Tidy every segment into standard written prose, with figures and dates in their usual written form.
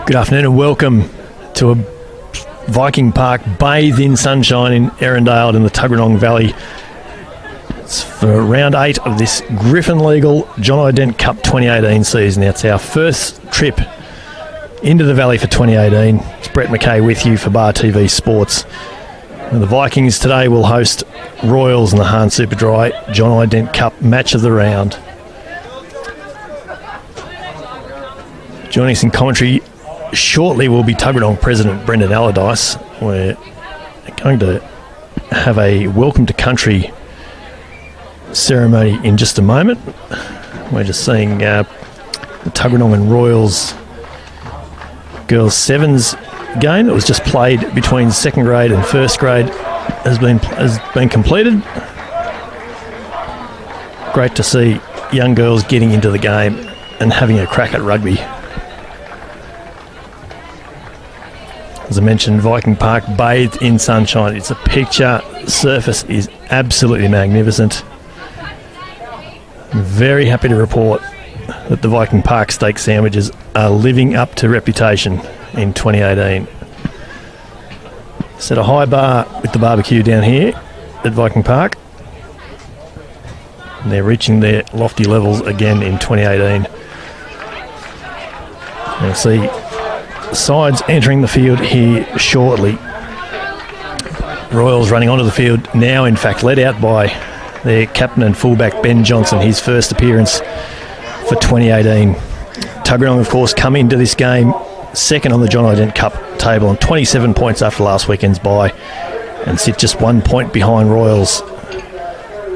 Good afternoon and welcome to a Viking Park bathed in sunshine in Erindale in the Tuggeranong Valley. It's for round 8 of this Griffin Legal John Dent Cup 2018 season. It's our first trip into the Valley for 2018. It's Brett McKay with you for Bar TV Sports. And the Vikings today will host Royals in the Hahn Super Dry John Dent Cup match of the round. Joining us in commentary shortly will be Tuggeranong President Brendan Allardyce. We're going to have a welcome to country ceremony in just a moment. We're just seeing the Tuggeranong and Royals girls sevens game. It was just played between second grade and first grade. Has been completed. Great to see young girls getting into the game and having a crack at rugby. As I mentioned, Viking Park bathed in sunshine. It's a picture. Surface is absolutely magnificent. I'm very happy to report that the Viking Park steak sandwiches are living up to reputation in 2018. Set a high bar with the barbecue down here at Viking Park. And they're reaching their lofty levels again in 2018. You'll see sides entering the field here shortly. Royals running onto the field now, in fact, led out by their captain and fullback Ben Johnson, his first appearance for 2018. Tuggeranong, of course, come into this game second on the John Dent Cup table on 27 points after last weekend's bye and sit just 1 point behind Royals.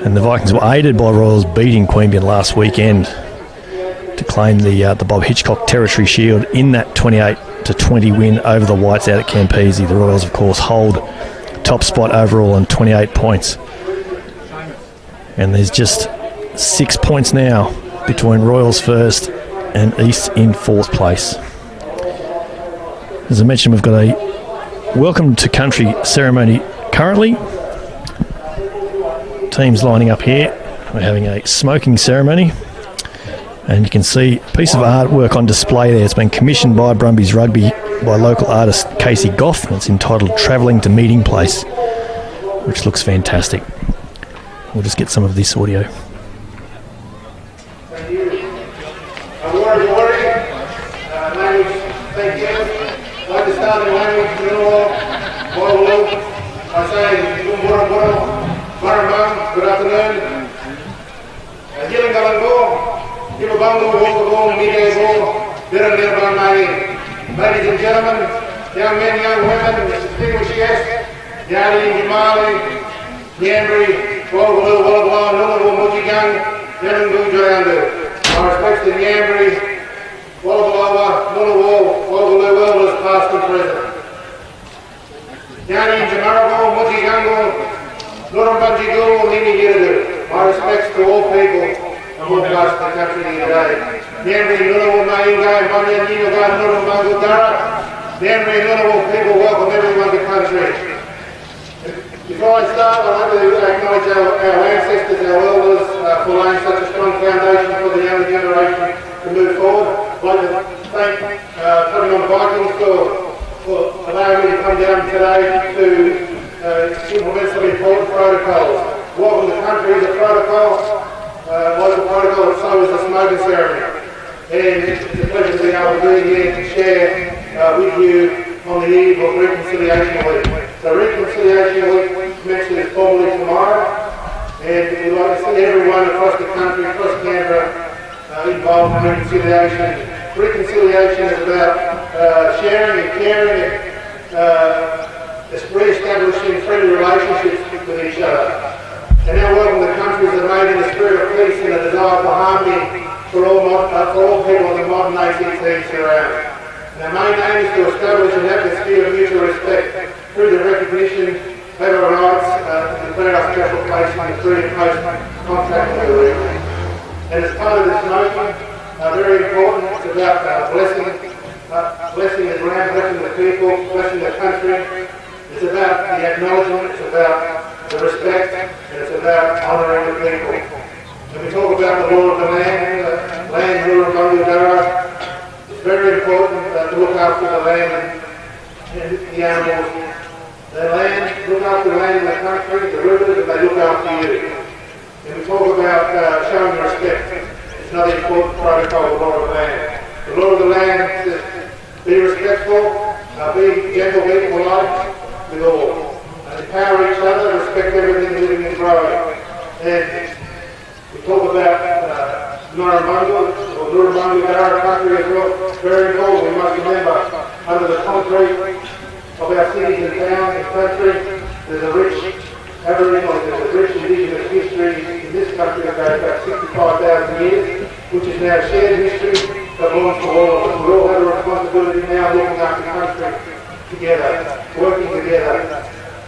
And the Vikings were aided by Royals beating Queanbeyan last weekend to claim the Bob Hitchcock Territory Shield in that 28-20 win over the Whites out at Campese. The Royals, of course, hold top spot overall on 28 points. And there's just 6 points now between Royals first and East in fourth place. As I mentioned, we've got a welcome to country ceremony currently. Teams lining up here. We're having a smoking ceremony. And you can see a piece of artwork on display there. It's been commissioned by Brumbies Rugby by local artist Casey Goff. And it's entitled Travelling to Meeting Place, which looks fantastic. We'll just get some of this audio. Thank you. Thank you. I'd like to start in language, I say, good afternoon. Ladies and gentlemen, young men, young women, distinguished guests, Yali, Yamali, Yambri, Wogulu, Wogwa, Nulawu, Mujigang, Yelengu, Joyandu. Our respects to Yambri, Wogulawa, Nulawu, Wogulu, elders past and present. Yani, Jamarago, Mujigango, Nurumbanjigu, Nini Yiridu. My respects to all people and all blessed the country today. Yambri, Nulawu, Maingai, Manya, Ninaga, Nurumbangu, Dara. Yambri, Nulawu people welcome everyone to country. Before I start, I'd like to acknowledge our ancestors, our elders, for laying such a strong foundation for the younger generation to move forward. I'd like to thank Tuggeranong Vikings for allowing me to come down today to implement some important protocols. Welcome to country is a protocol, local protocol, so is the smoking ceremony. And it's a pleasure to be able to be here to share with you on the eve of Reconciliation Week. So Reconciliation Week commences formally tomorrow, and we'd like to see everyone across the country, across Canberra, involved in reconciliation. Reconciliation is about sharing and caring and re-establishing friendly relationships with each other. And our welcome to countries are made in the spirit of peace and a desire for harmony for all people in the modern ACTs around. Our main aim is to establish an atmosphere of mutual respect through the recognition of our rights to declare our special place in the pre- and post-contract agreement. And as part of this motion, very important, it's about blessing the ground, blessing the people, blessing the country. It's about the acknowledgement, it's about the respect, and it's about honouring the people. When we talk about the law of the land, land rule of Dara, very important to look after the land and the animals. They look after the land in the country, the rivers, and they look after you. And we talk about showing respect. It's another important protocol of the law of the land. The law of the land says be respectful, be gentle, be polite with all. Empower each other, respect everything living and growing. And we talk about Nurrumbungle, or Nurrumbungle Darra country as well. Very important, we must remember, under the concrete of our cities and towns and country, there's a rich Aboriginal, there's a rich Indigenous history in this country that goes back 65,000 years, which is now shared history that belongs to all of us. We all have a responsibility now looking after the country together, working together.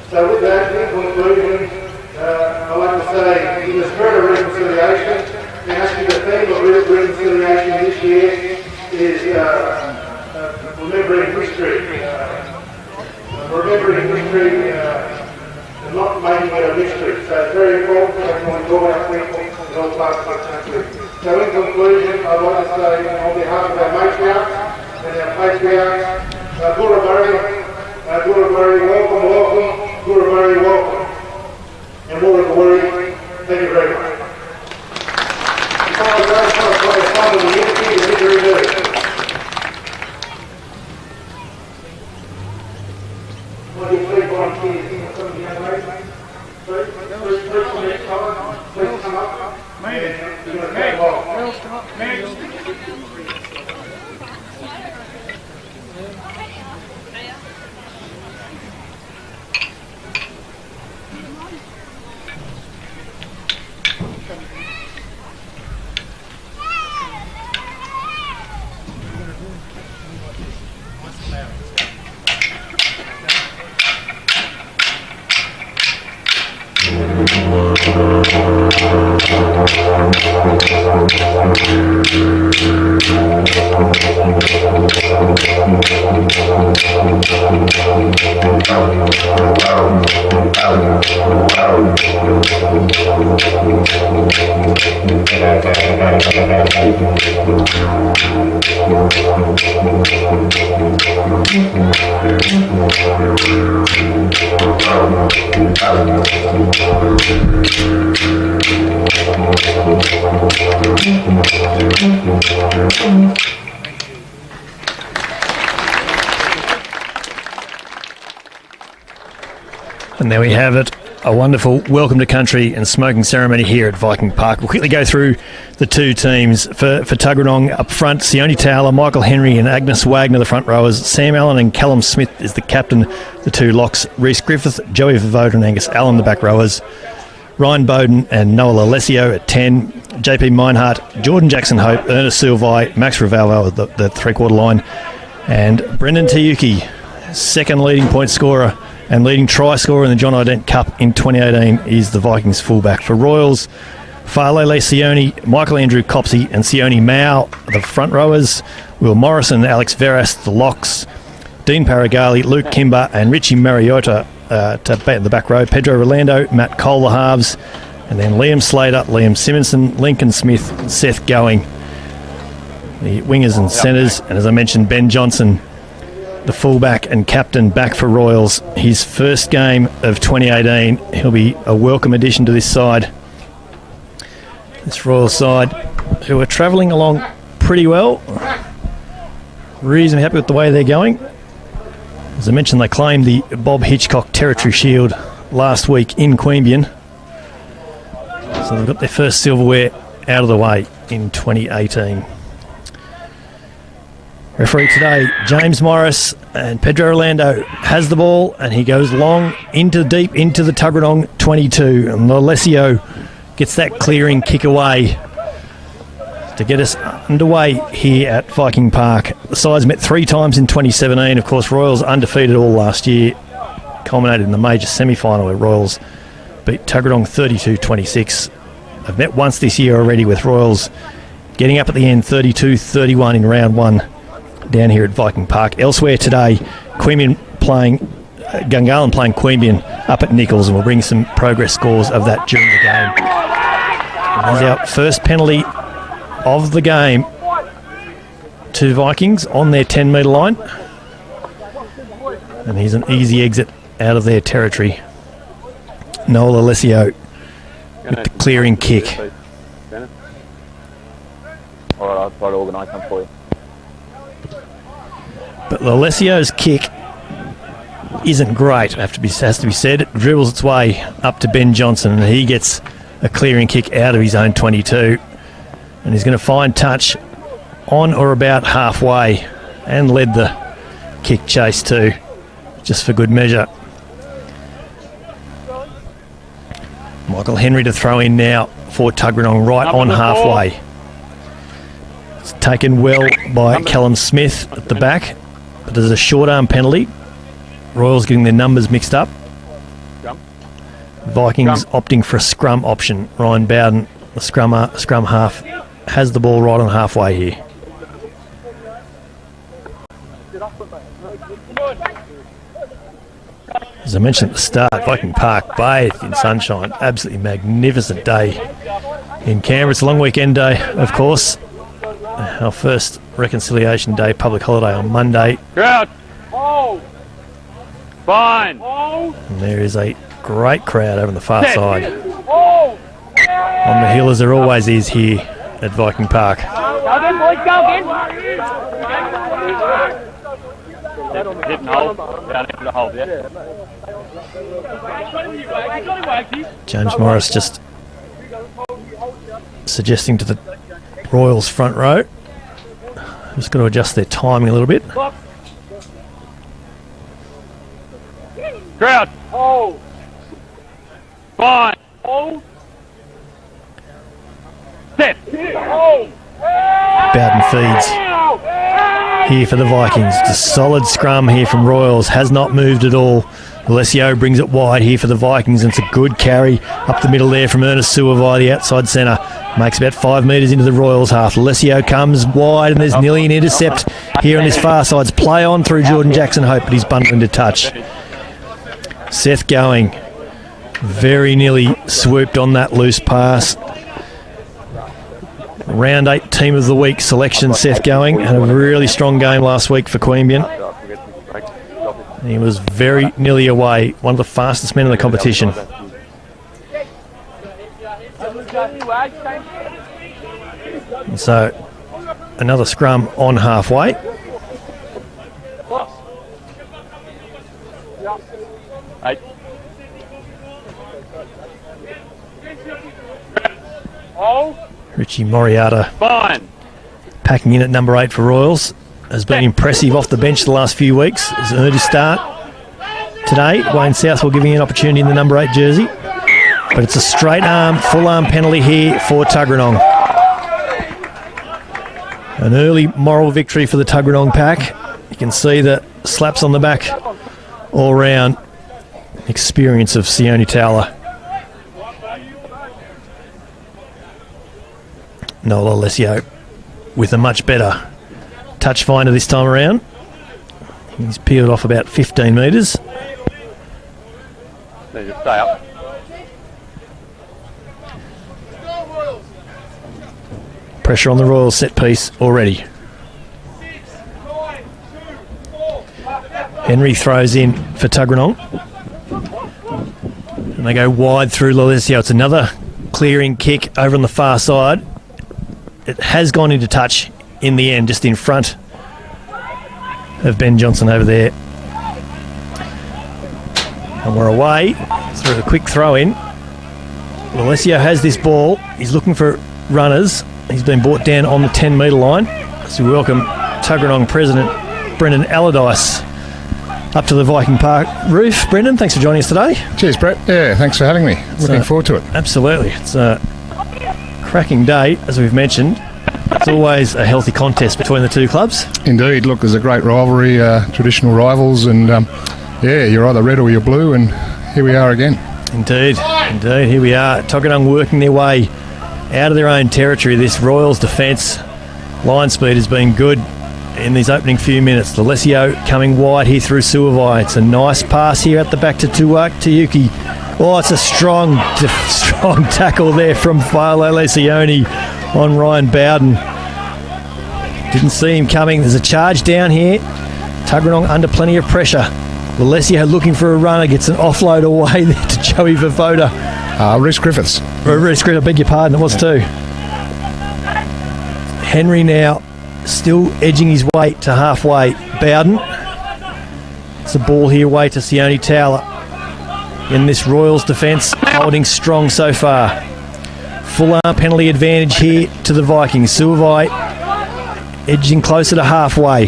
So with that, in conclusion, I'd like to say, in the spirit of reconciliation, and actually the theme of reconciliation this year is remembering history. Remembering history and not making it a mystery. So it's very important that we want all our people in all parts of the country. So in conclusion, I'd like to say on behalf of our matriarchs and our patriarchs, Gurabari, welcome, Gurabari, welcome. And Gurabari, thank you very much. Before I go, I just want to play a song of the unity and didgeridoo. Will you please volunteer to some of the young ladies? Please for the next time, please come up. And you're going to take off. And there we have it, a wonderful welcome to country and smoking ceremony here at Viking Park. We'll quickly go through the two teams. For Tuggeranong up front, Sione Towler, Michael Henry and Agnes Wagner, the front rowers. Sam Allen and Callum Smith is the captain, the two locks. Reece Griffith, Joey Vavoda and Angus Allen, the back rowers. Ryan Bowden and Noel Alessio at 10. JP Meinhardt, Jordan Jackson Hope, Ernest Silvai, Max Ravalvo at the three-quarter line. And Brendan Tiyuki, second leading point scorer and leading try scorer in the John Dent Cup in 2018 is the Vikings fullback. For Royals, Farlele Sione, Michael Andrew Copsey and Sione Mao, the front rowers. Will Morrison, Alex Veras, the locks. Dean Paragali, Luke Kimber and Richie Mariota to the back row. Pedro Rolando, Matt Cole, the halves. And then Liam Slater, Liam Simonson, Lincoln Smith, Seth Going, the wingers and centres. And as I mentioned, Ben Johnson, the fullback and captain, back for Royals. His first game of 2018. He'll be a welcome addition to this side. This Royals side, who are travelling along pretty well. Reasonably happy with the way they're going. As I mentioned, they claimed the Bob Hitchcock Territory Shield last week in Queanbeyan. So they've got their first silverware out of the way in 2018. Referee today, James Morris, and Pedro Orlando has the ball and he goes long deep into the Tuggeranong 22. And Alessio gets that clearing kick away to get us underway here at Viking Park. The sides met 3 times in 2017. Of course, Royals undefeated all last year, culminated in the major semi-final where Royals beat Tuggeranong 32-26. They've met once this year already, with Royals getting up at the end 32-31 in round 1 down here at Viking Park. Elsewhere today, Gungahlin playing Queanbeyan up at Nichols, and we'll bring some progress scores of that during the game. And there's our first penalty of the game two Vikings on their 10-metre line. And here's an easy exit out of their territory. Noel Alessio with the clearing kick. All right, I'll try to organise some for you. But Alessio's kick isn't great, has to be said. It dribbles its way up to Ben Johnson, and he gets a clearing kick out of his own 22. And he's going to find touch on or about halfway and led the kick chase too, just for good measure. Michael Henry to throw in now for Tuggeranong right on halfway. It's taken well by Callum Smith at the back, but there's a short arm penalty. Royals getting their numbers mixed up. Vikings opting for a scrum option. Ryan Bowden, the scrum half, has the ball right on halfway here. As I mentioned at the start, Viking Park bathed in sunshine. Absolutely magnificent day in Canberra. It's a long weekend day, of course. Our first Reconciliation Day public holiday on Monday. Crowd! Fine! And there is a great crowd over on the far side. On the hill, as there always is here at Viking Park. James Morris just suggesting to the Royals front row. Just got to adjust their timing a little bit. Crowd! Fine! Set! Bowden feeds here for the Vikings. It's a solid scrum here from Royals. Has not moved at all. Alessio brings it wide here for the Vikings, and it's a good carry up the middle there from Ernest Sewer via the outside centre. Makes about 5 metres into the Royals half. Alessio comes wide, and there's nearly an intercept here on this far side. It's play on through Jordan Jackson Hope, but he's bundling to touch. Seth Going very nearly swooped on that loose pass. Round 8 Team of the Week selection, Seth Going. Had a really strong game last week for Queanbeyan. And he was very nearly away. One of the fastest men in the competition. And so, another scrum on halfway. Richie Moriata packing in at number 8 for Royals. Has been impressive off the bench the last few weeks. Has earned his start today. Wayne Southwell giving an opportunity in the number 8 jersey. But it's a straight arm, full arm penalty here for Tuggeranong. An early moral victory for the Tuggeranong pack. You can see the slaps on the back all round. Experience of Sione Towler. Noel Alessio with a much better touch finder this time around. He's peeled off about 15 metres. Need to stay up. Pressure on the Royals set piece already. Henry throws in for Tuggeranong. And they go wide through Alessio. It's another clearing kick over on the far side. It has gone into touch in the end, just in front of Ben Johnson over there. And we're away through a quick throw in. Alessio has this ball. He's looking for runners. He's been brought down on the 10-metre line. So we welcome Tuggeranong President Brendan Allardyce up to the Viking Park roof. Brendan, thanks for joining us today. Cheers, Brett. Yeah, thanks for having me. Looking forward to it. Absolutely. It's a cracking day, as we've mentioned. It's always a healthy contest between the two clubs. Indeed. Look, there's a great rivalry, traditional rivals, and you're either red or you're blue, and here we are again. Indeed. Here we are. Tuggeranong working their way out of their own territory. This Royals defence line speed has been good in these opening few minutes. Alessio coming wide here through Suavai. It's a nice pass here at the back to Tuak Tayuki. Oh, it's a strong tackle there from Philo Lencioni on Ryan Bowden. Didn't see him coming. There's a charge down here. Tuggeranong under plenty of pressure. Alessio looking for a runner, gets an offload away there to Joey Vavoda. Rhys Griffiths. Rhys Griffiths, I beg your pardon, it was too. Henry now still edging his way to halfway. Bowden. It's a ball here away to Sione Towler. In this Royals defence, holding strong so far. Full arm penalty advantage here to the Vikings. Suavai edging closer to halfway.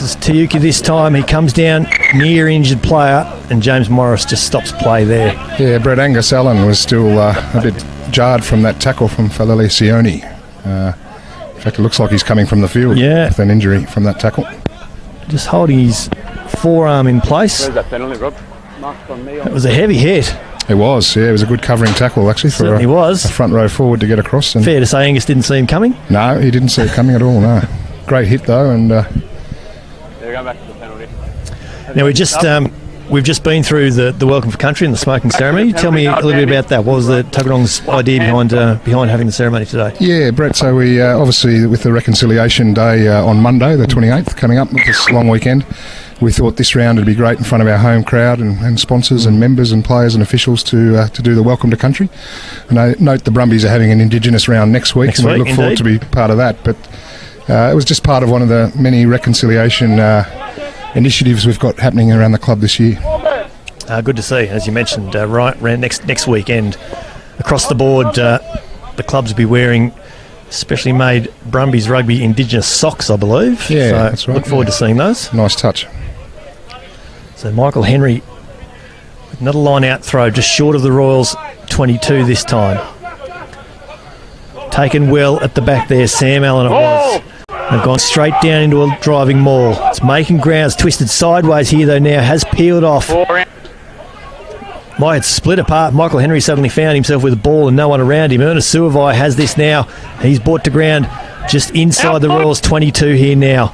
This is Tiyuki this time. He comes down near injured player, and James Morris just stops play there. Yeah, Brett Angus Allen was still a bit jarred from that tackle from Falele Sione. In fact, it looks like he's coming from the field with an injury from that tackle. Just holding his forearm in place. Where's that penalty, Rob? Marked on me. It was a heavy hit. It was, yeah. It was a good covering tackle, actually, for a front row forward to get across. And fair to say Angus didn't see him coming? No, he didn't see it coming at all, no. Great hit, though, and... There we go, back to the penalty. Now, we've just been through the Welcome for Country and the smoking ceremony. Tell me a little bit about that. What was the Tuggeranong's idea behind having the ceremony today? Yeah, Brett, so we obviously, with the Reconciliation Day on Monday, the 28th, coming up with this long weekend, we thought this round would be great in front of our home crowd and sponsors and members and players and officials to do the Welcome to Country. And I note the Brumbies are having an Indigenous round next week, and we look forward to be part of that. But it was just part of one of the many reconciliation initiatives we've got happening around the club this year. Good to see. As you mentioned, right around next weekend, across the board, the clubs will be wearing specially made Brumbies Rugby Indigenous socks, I believe. Yeah, so that's right. Look forward to seeing those. Nice touch. So Michael Henry with another line out throw, just short of the Royals 22 this time. Taken well at the back there, Sam Allen it was. They've gone straight down into a driving maul. It's making grounds, twisted sideways here though now, has peeled off. It's split apart. Michael Henry suddenly found himself with a ball and no one around him. Ernest Suavai has this now. He's brought to ground just inside the Royals 22 here now.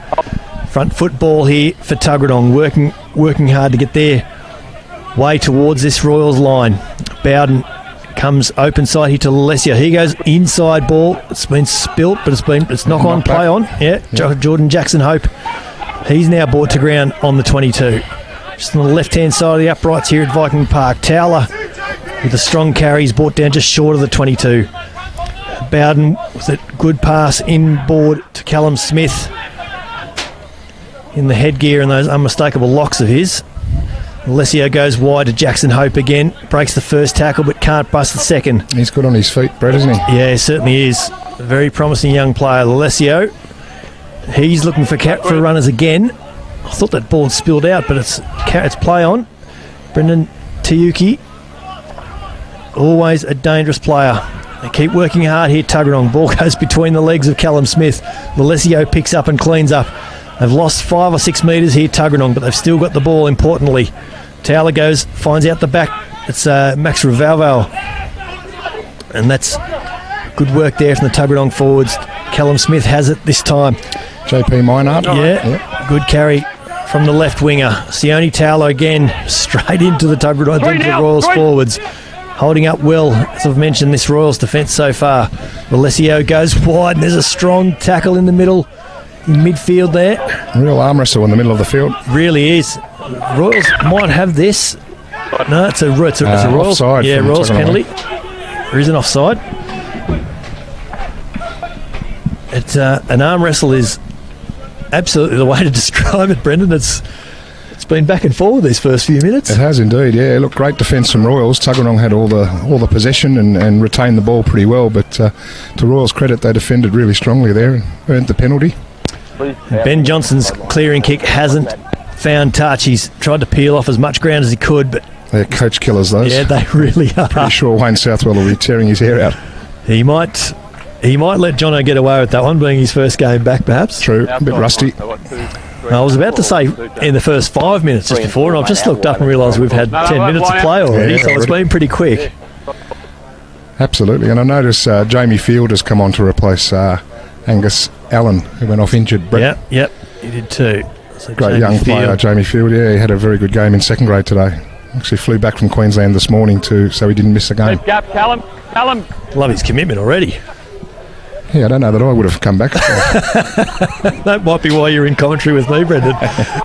Front foot ball here for Tuggeranong, working hard to get their way towards this Royals line. Bowden comes open side here to Alessio. He goes inside ball. It's been spilt, but it's knock on, play on. Yeah, Jordan Jackson Hope. He's now brought to ground on the 22. Just on the left-hand side of the uprights here at Viking Park. Towler with a strong carry. He's brought down just short of the 22. Bowden with a good pass inboard to Callum Smith in the headgear and those unmistakable locks of his. Alessio goes wide to Jackson Hope again. Breaks the first tackle but can't bust the second. He's good on his feet, Brett, isn't he? Yeah, he certainly is. A very promising young player, Alessio. He's looking for runners again. I thought that ball had spilled out, but it's play on. Brendan Tiyuki, always a dangerous player. They keep working hard here, Tuggeranong. Ball goes between the legs of Callum Smith. Alessio picks up and cleans up. They've lost 5 or 6 metres here, Tuggeranong, but they've still got the ball, importantly. Towler goes, finds out the back. It's Max Ravalval. And that's good work there from the Tuggeranong forwards. Callum Smith has it this time. JP Minard. Yeah, good carry from the left winger. Sione Towler again, straight into the Tuggeranong, into the Royals forwards. Holding up well, as I've mentioned, this Royals defence so far. Alessio goes wide, and there's a strong tackle in the middle, in midfield there. Real arm wrestle in the middle of the field. Really is. Royals might have this. No, it's a Royals. Offside. Yeah, Royals penalty. There is an offside. It's an arm wrestle is absolutely the way to describe it, Brendan. It's been back and forward these first few minutes. It has indeed, yeah. Look, great defence from Royals. Tuggeranong had all the possession and retained the ball pretty well, but to Royals' credit, they defended really strongly there and earned the penalty. Ben Johnson's clearing kick hasn't found touch. He's tried to peel off as much ground as he could, but they're coach killers, those. Yeah, they really are. Pretty sure Wayne Southwell will be tearing his hair out. He might let Jono get away with that one, being his first game back, perhaps. True, a bit rusty. I was about to say in the first 5 minutes just before, and I've just looked up and realised we've had 10 minutes of play already, so it's been pretty quick. Absolutely, and I notice Jamie Field has come on to replace Angus Allen, who went off injured. Brett. Yep, he did too. So great young player, Jamie Field. Yeah, he had a very good game in second grade today. Actually flew back from Queensland this morning too, so he didn't miss a game. Gap, Callum. Love his commitment already. Yeah, I don't know that I would have come back. That might be why you're in commentary with me, Brendan.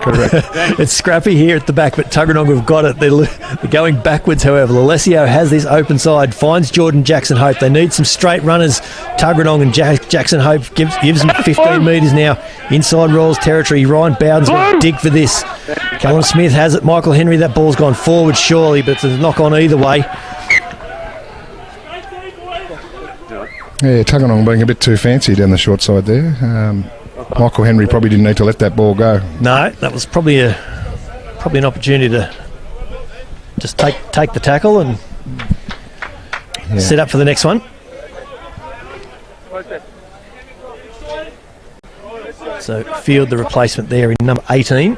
Correct. It's scrappy here at the back, but Tuggeranong have got it. They're going backwards, however. Alessio has this open side, finds Jordan Jackson Hope. They need some straight runners. Tuggeranong and Jackson Hope gives them 15 metres now inside Royals territory. Ryan Bowden's got to dig for this. Callum Smith has it. Michael Henry, that ball's gone forward surely, but it's a knock on either way. Yeah, Tuggeranong being a bit too fancy down the short side there. Michael Henry probably didn't need to let that ball go. No, that was probably an opportunity to just take the tackle and set up for the next one. So field the replacement there in number 18.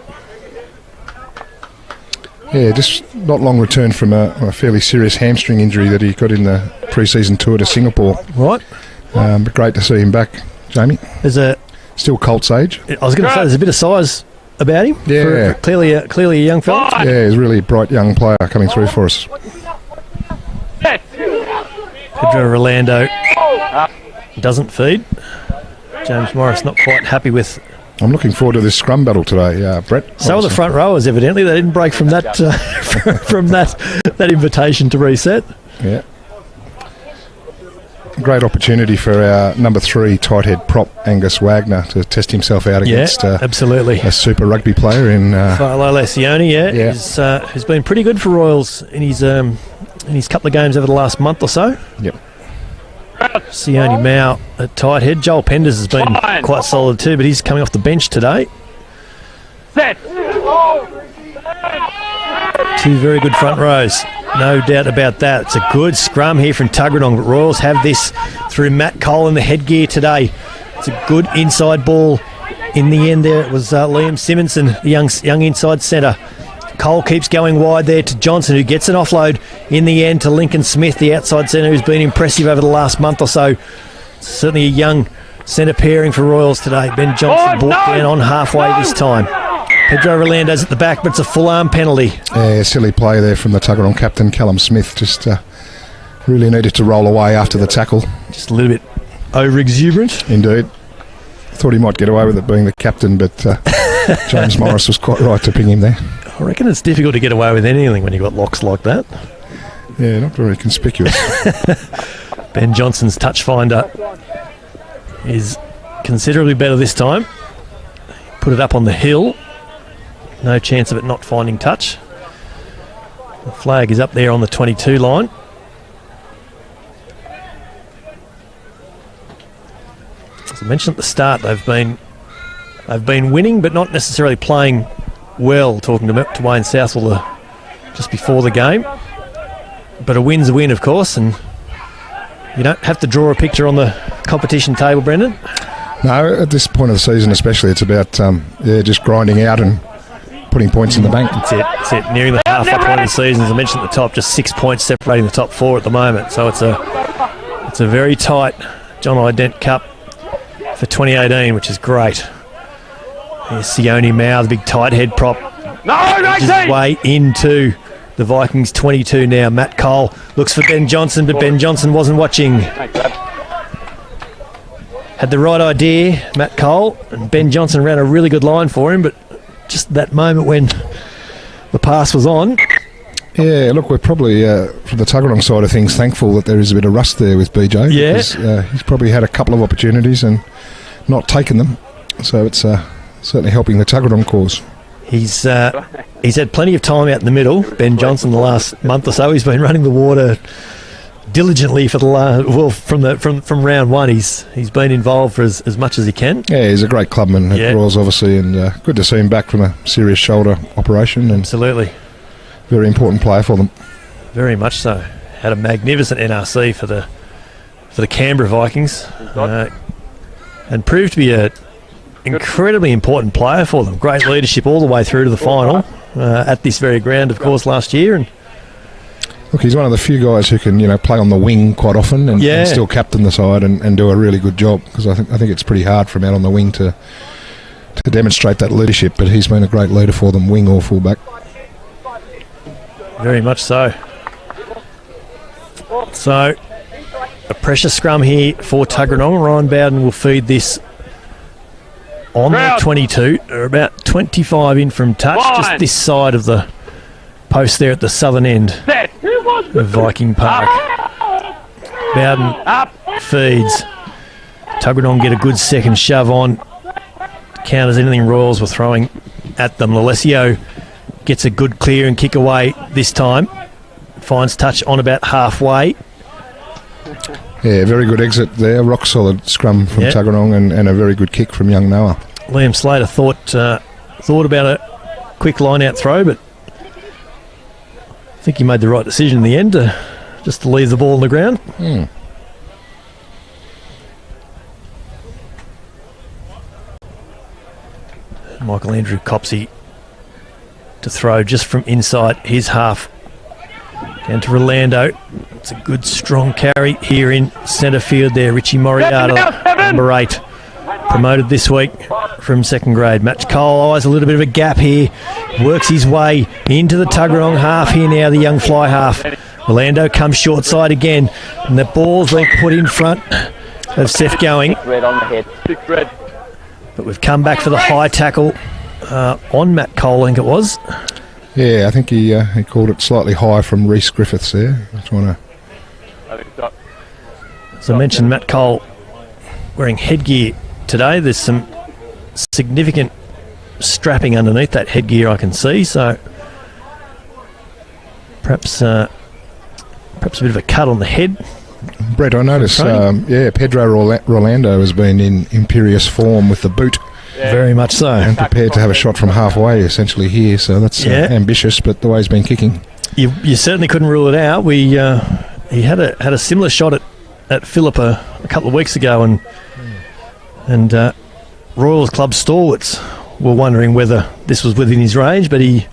Yeah, just not long returned from a fairly serious hamstring injury that he got in the pre-season tour to Singapore. Right. But great to see him back, Jamie. Still Colts age. I was going to say there's a bit of size about him. Yeah. Clearly a young fella. Yeah, he's a really bright young player coming through for us. Pedro Rolando doesn't feed. James Morris not quite happy with. I'm looking forward to this scrum battle today, Brett. So are the front rowers, evidently. They didn't break from that from that invitation to reset. Yeah. Great opportunity for our number 3 tight head prop, Angus Wagner, to test himself out against absolutely a super rugby player in Philo Lacioni, who's been pretty good for Royals in his couple of games over the last month or so. Yep. Sione Mao at tight head. Joel Penders has been quite solid too, but he's coming off the bench today. Set. Two very good front rows, no doubt about that. It's a good scrum here from Tuggeranong, but Royals have this through Matt Cole in the headgear today. It's a good inside ball. In the end there, it was Liam Simonson, the young inside centre. Cole keeps going wide there to Johnson, who gets an offload in the end to Lincoln Smith, the outside centre, who's been impressive over the last month or so. Certainly a young centre pairing for Royals today. Ben Johnson brought down on halfway this time. Pedro Rolando's at the back, but it's a full arm penalty. Yeah, silly play there from the Tuggeranong captain, Callum Smith. Just really needed to roll away after the tackle. Just a little bit over-exuberant. Indeed. Thought he might get away with it being the captain, but James Morris was quite right to ping him there. I reckon it's difficult to get away with anything when you've got locks like that. Yeah, not very conspicuous. Ben Johnson's touch finder is considerably better this time. Put it up on the hill. No chance of it not finding touch. The flag is up there on the 22 line. As I mentioned at the start, they've been winning, but not necessarily playing well. Talking to Wayne Southwell just before the game, but a win's a win, of course, and you don't have to draw a picture on the competition table, Brendan. No, at this point of the season especially, it's about just grinding out and putting points in the bank. That's it. Nearing the halfway point of the season, as I mentioned at the top, just 6 points separating the top 4 at the moment. So it's a very tight John I. Dent Cup for 2018, which is great. Here's Sione Mao, the big tight head prop. His way into the Vikings 22 now. Matt Cole looks for Ben Johnson, but Ben Johnson wasn't watching. Had the right idea, Matt Cole, and Ben Johnson ran a really good line for him, but just that moment when the pass was on. Yeah, look, we're probably, from the Tuggeranong side of things, thankful that there is a bit of rust there with BJ. Yeah. Because he's probably had a couple of opportunities and not taken them. So it's certainly helping the Tuggeranong cause. He's had plenty of time out in the middle, Ben Johnson, the last month or so. He's been running the water diligently for the from round one. He's been involved for as much as he can. Yeah, he's a great clubman at Royals, obviously, and good to see him back from a serious shoulder operation. And absolutely. Very important player for them. Very much so. Had a magnificent NRC for the Canberra Vikings, and proved to be a incredibly important player for them. Great leadership all the way through to the final at this very ground, of course, last year. And look, he's one of the few guys who can play on the wing quite often and still captain the side and do a really good job, because I think it's pretty hard from out on the wing to demonstrate that leadership. But he's been a great leader for them, wing or fullback. Very much so. So A pressure scrum here for Tuggeranong. Ryan Bowden will feed this on the 22. They're about 25 in from touch, just this side of the post there at the southern end of Viking Park. Bowden feeds. Tuggeranong get a good second shove on. Counters anything Royals were throwing at them. Lalesio gets a good clear and kick away this time. Finds touch on about halfway. Yeah, very good exit there. Rock solid scrum from Tuggeranong and a very good kick from young Noah. Liam Slater thought about a quick line-out throw, but I think he made the right decision in the end just to leave the ball on the ground. Michael Andrew Copsey to throw just from inside his half. Down to Rolando. It's a good strong carry here in centre field there. Richie Moriarty, number 8, promoted this week from second grade. Matt Cole eyes a little bit of a gap here. Works his way into the Tuggeranong half here now, the young fly half. Rolando comes short side again, and the ball's been put in front of Seth Going. Red on the head. 6 red. But we've come back for the high tackle on Matt Cole, I think it was. Yeah, I think he called it slightly high from Reece Griffiths there. I think so. As I mentioned, Matt Cole wearing headgear today. There's some significant strapping underneath that headgear I can see, so perhaps a bit of a cut on the head. Brett, I noticed, Pedro Rolando has been in imperious form with the boot. Yeah. Very much so. And prepared to have a shot from halfway, essentially, here. So that's ambitious, but the way he's been kicking. You certainly couldn't rule it out. He had a similar shot at Philippa a couple of weeks ago, and Royals Club stalwarts were wondering whether this was within his range, but he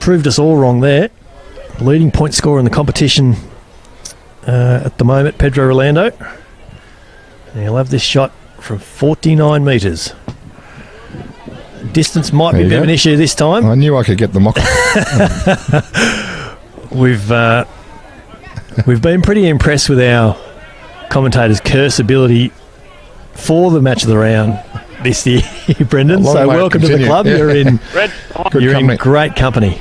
proved us all wrong there. Leading point scorer in the competition at the moment, Pedro Rolando. And he'll have this shot from 49 metres. Distance might be a bit of an issue this time. I knew I could get the mock. We've been pretty impressed with our commentators' curse ability for the match of the round this year, Brendan. So welcome to the club. Yeah. You're in great company.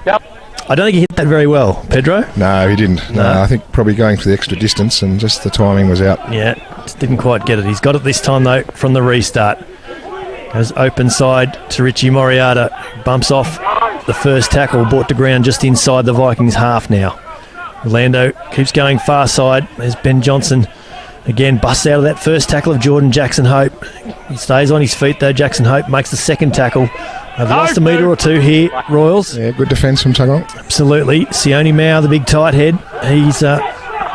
Yep. I don't think he hit that very well, Pedro. No, he didn't. No, I think probably going for the extra distance and just the timing was out. Yeah, just didn't quite get it. He's got it this time, though, from the restart. Goes open side to Richie Moriarty. Bumps off the first tackle, brought to ground just inside the Vikings half now. Rolando keeps going far side. There's Ben Johnson. Again, busts out of that first tackle of Jordan Jackson Hope. He stays on his feet, though. Jackson Hope makes the second tackle. They've lost a metre or two here, Royals. Yeah, good defence from Tuggeranong. Absolutely. Sione Mao, the big tight head. He's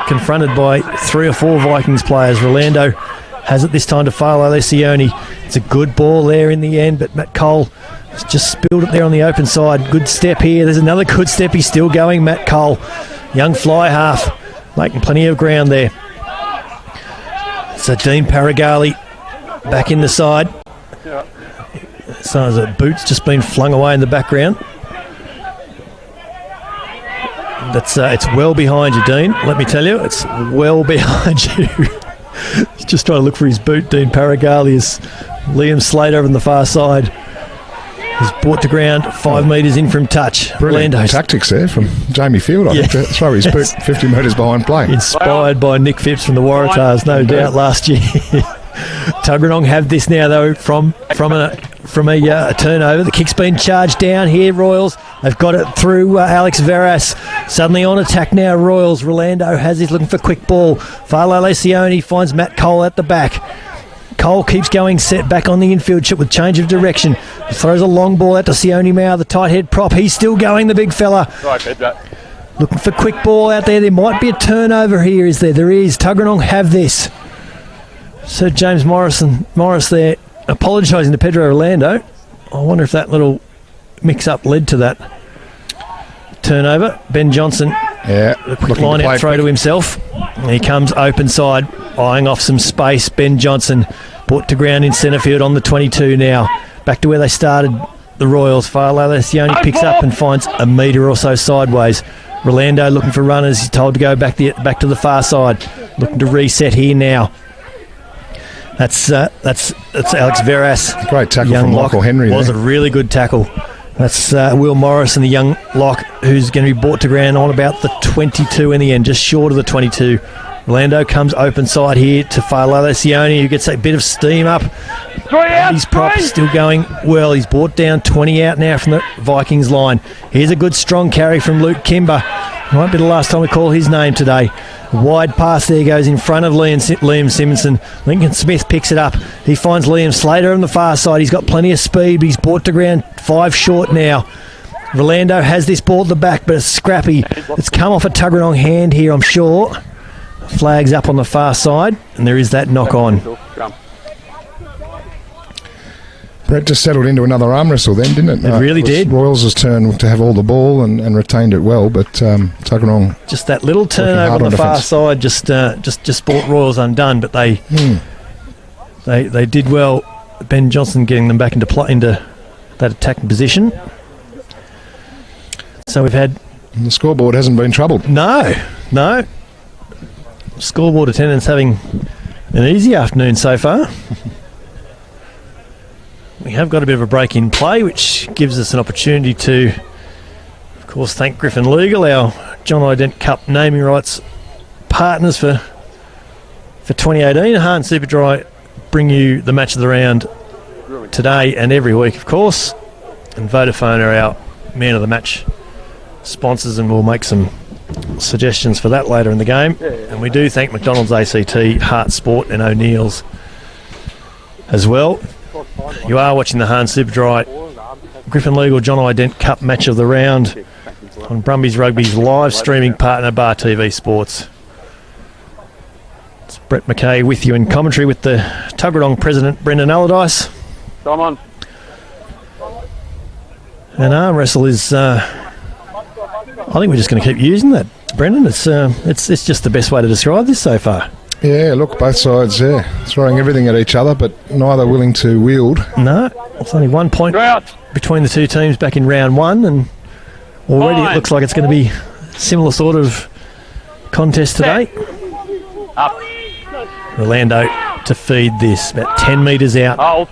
confronted by 3 or 4 Vikings players. Rolando has it this time to Falo Sione. It's a good ball there in the end, but Matt Cole has just spilled it there on the open side. Good step here. There's another good step. He's still going, Matt Cole. Young fly half, making plenty of ground there. So Dean Paragali back in the side. So the boot's just been flung away in the background. It's well behind you, Dean. Let me tell you, it's well behind you. He's just trying to look for his boot. Dean Paragali is Liam Slater over on the far side. He's brought to ground 5 metres in from touch. Brilliant tactics there from Jamie Field. I think to throw his boot 50 metres behind play. Inspired by Nick Phipps from the Waratahs, no doubt, last year. Tuggeranong have this now, though, from a turnover. The kick's been charged down here, Royals. They've got it through Alex Veras. Suddenly on attack now, Royals. Rolando has it, looking for quick ball. Falo Sione finds Matt Cole at the back. Cole keeps going, set back on the infield chip with change of direction. He throws a long ball out to Sione Mao, the tight head prop. He's still going, the big fella. Right, Pedro. Looking for quick ball out there. There might be a turnover here, is there? There is. Tuggeranong have this. Sir James Morris there apologising to Pedro Rolando. I wonder if that little mix-up led to that turnover. Ben Johnson, a quick line-out throw to himself. He comes open side, eyeing off some space. Ben Johnson brought to ground in centre field on the 22 now. Back to where they started, the Royals. Falo Sione picks up and finds a metre or so sideways. Rolando looking for runners. He's told to go back to the far side. looking to reset here now. That's Alex Veras. Great tackle young from lock. Michael Henry. Was there. a really good tackle. That's Will Morrison, the young lock, who's going to be brought to ground on about the 22 in the end, just short of the 22. Orlando comes open side here to Failala Sione, who gets a bit of steam up. His prop still going well. He's brought down 20 out now from the Vikings line. Here's a good strong carry from Luke Kimber. Might be the last time we call his name today. Wide pass there goes in front of Liam Simonson. Lincoln Smith picks it up. He finds Liam Slater on the far side. He's got plenty of speed, but he's brought to ground 5 short now. Rolando has this ball at the back, but it's scrappy. It's come off a Tuggeranong hand here, I'm sure. Flags up on the far side, and there is that knock on. Brett just settled into another arm wrestle then, didn't it? It really did. Royals' turn to have all the ball and retained it well, but Tuggeranong... Just that little turnover on the far side just brought Royals undone, but they did well. Ben Johnson getting them back into that attacking position. So we've had... The scoreboard hasn't been troubled. No. Scoreboard attendance having an easy afternoon so far. We have got a bit of a break in play, which gives us an opportunity to, of course, thank Griffin Legal, our John I. Dent Cup naming rights partners for 2018. Hahn Superdry bring you the match of the round today and every week, of course. And Vodafone are our man of the match sponsors, and we'll make some suggestions for that later in the game. And we do thank McDonald's, ACT, Hart Sport and O'Neill's as well. You are watching the Hahn Superdry Griffin Legal John I. Dent Cup match of the round on Brumbies Rugby's live streaming partner Bar TV Sports. It's Brett McKay with you in commentary with the Tuggeranong president Brendan Allardyce. Come on. And arm wrestle is I think we're just going to keep using that, Brendan. It's just the best way to describe this so far. Yeah, look, both sides throwing everything at each other, but neither willing to wield. No, it's only 1 point between the two teams back in round one, and already it looks like it's going to be a similar sort of contest today. Up. Orlando to feed this, about 10 metres out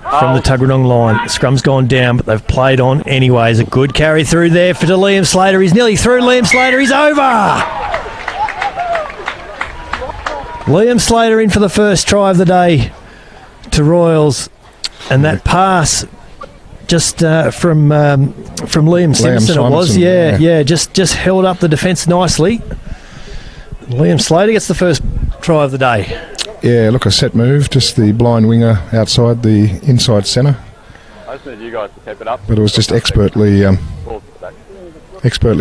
from the Tuggeranong line. Scrum's gone down, but they've played on anyways. A good carry through there for Liam Slater. He's nearly through. Liam Slater, he's over! Liam Slater in for the first try of the day to Royals, and that pass just from Liam Simonson it was, just held up the defence nicely. Liam Slater gets the first try of the day. Yeah, look, a set move, just the blind winger outside the inside centre. I just need you guys to keep it up. But it was just expertly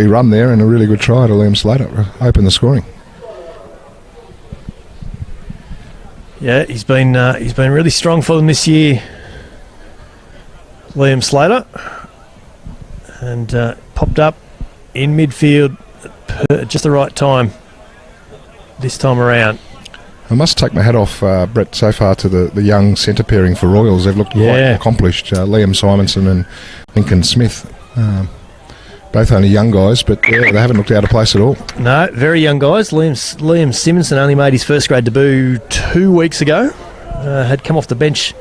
run there, and a really good try to Liam Slater open the scoring. Yeah, he's been really strong for them this year, Liam Slater, and popped up in midfield at just the right time this time around. I must take my hat off, Brett, so far to the young centre pairing for Royals. They've looked quite accomplished. Liam Simonson and Lincoln Smith. Both only young guys, but they haven't looked out of place at all. No, very young guys. Liam Simonson only made his first grade debut 2 weeks ago. Had come off the bench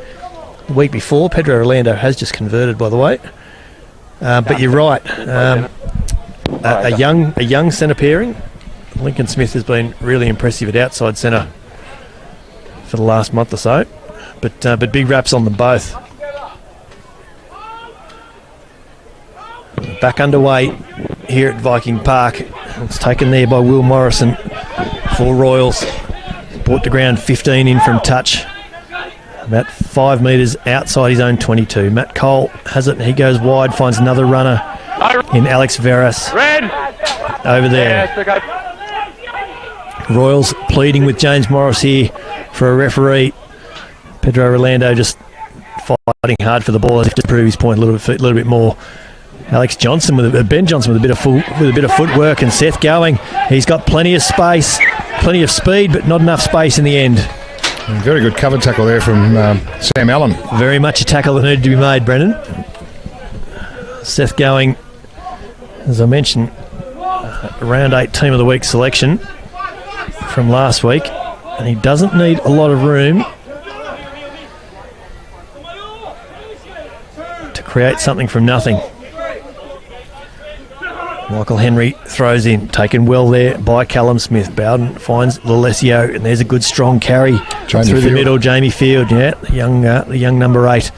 the week before. Pedro Orlando has just converted, by the way. But you're right. A young centre pairing. Lincoln Smith has been really impressive at outside centre for the last month or so. But big raps on them both. Back underway here at Viking Park. It's taken there by Will Morrison for Royals. Brought to ground 15 in from touch. About 5 metres outside his own 22. Matt Cole has it. He goes wide, finds another runner in Alex Veras. Over there. Royals pleading with James Morris here for a referee. Pedro Orlando just fighting hard for the ball as if to prove his point a little bit more. Ben Johnson with a bit of footwork, and Seth going. He's got plenty of space, plenty of speed, but not enough space in the end. Very good cover tackle there from Sam Allen. Very much a tackle that needed to be made, Brendan. Seth going, as I mentioned, round 8 team of the week selection from last week, and he doesn't need a lot of room to create something from nothing. Michael Henry throws in, taken well there by Callum Smith. Bowden finds Lalesio, and there's a good strong carry through the middle. Jamie Field, yeah, the young number 8.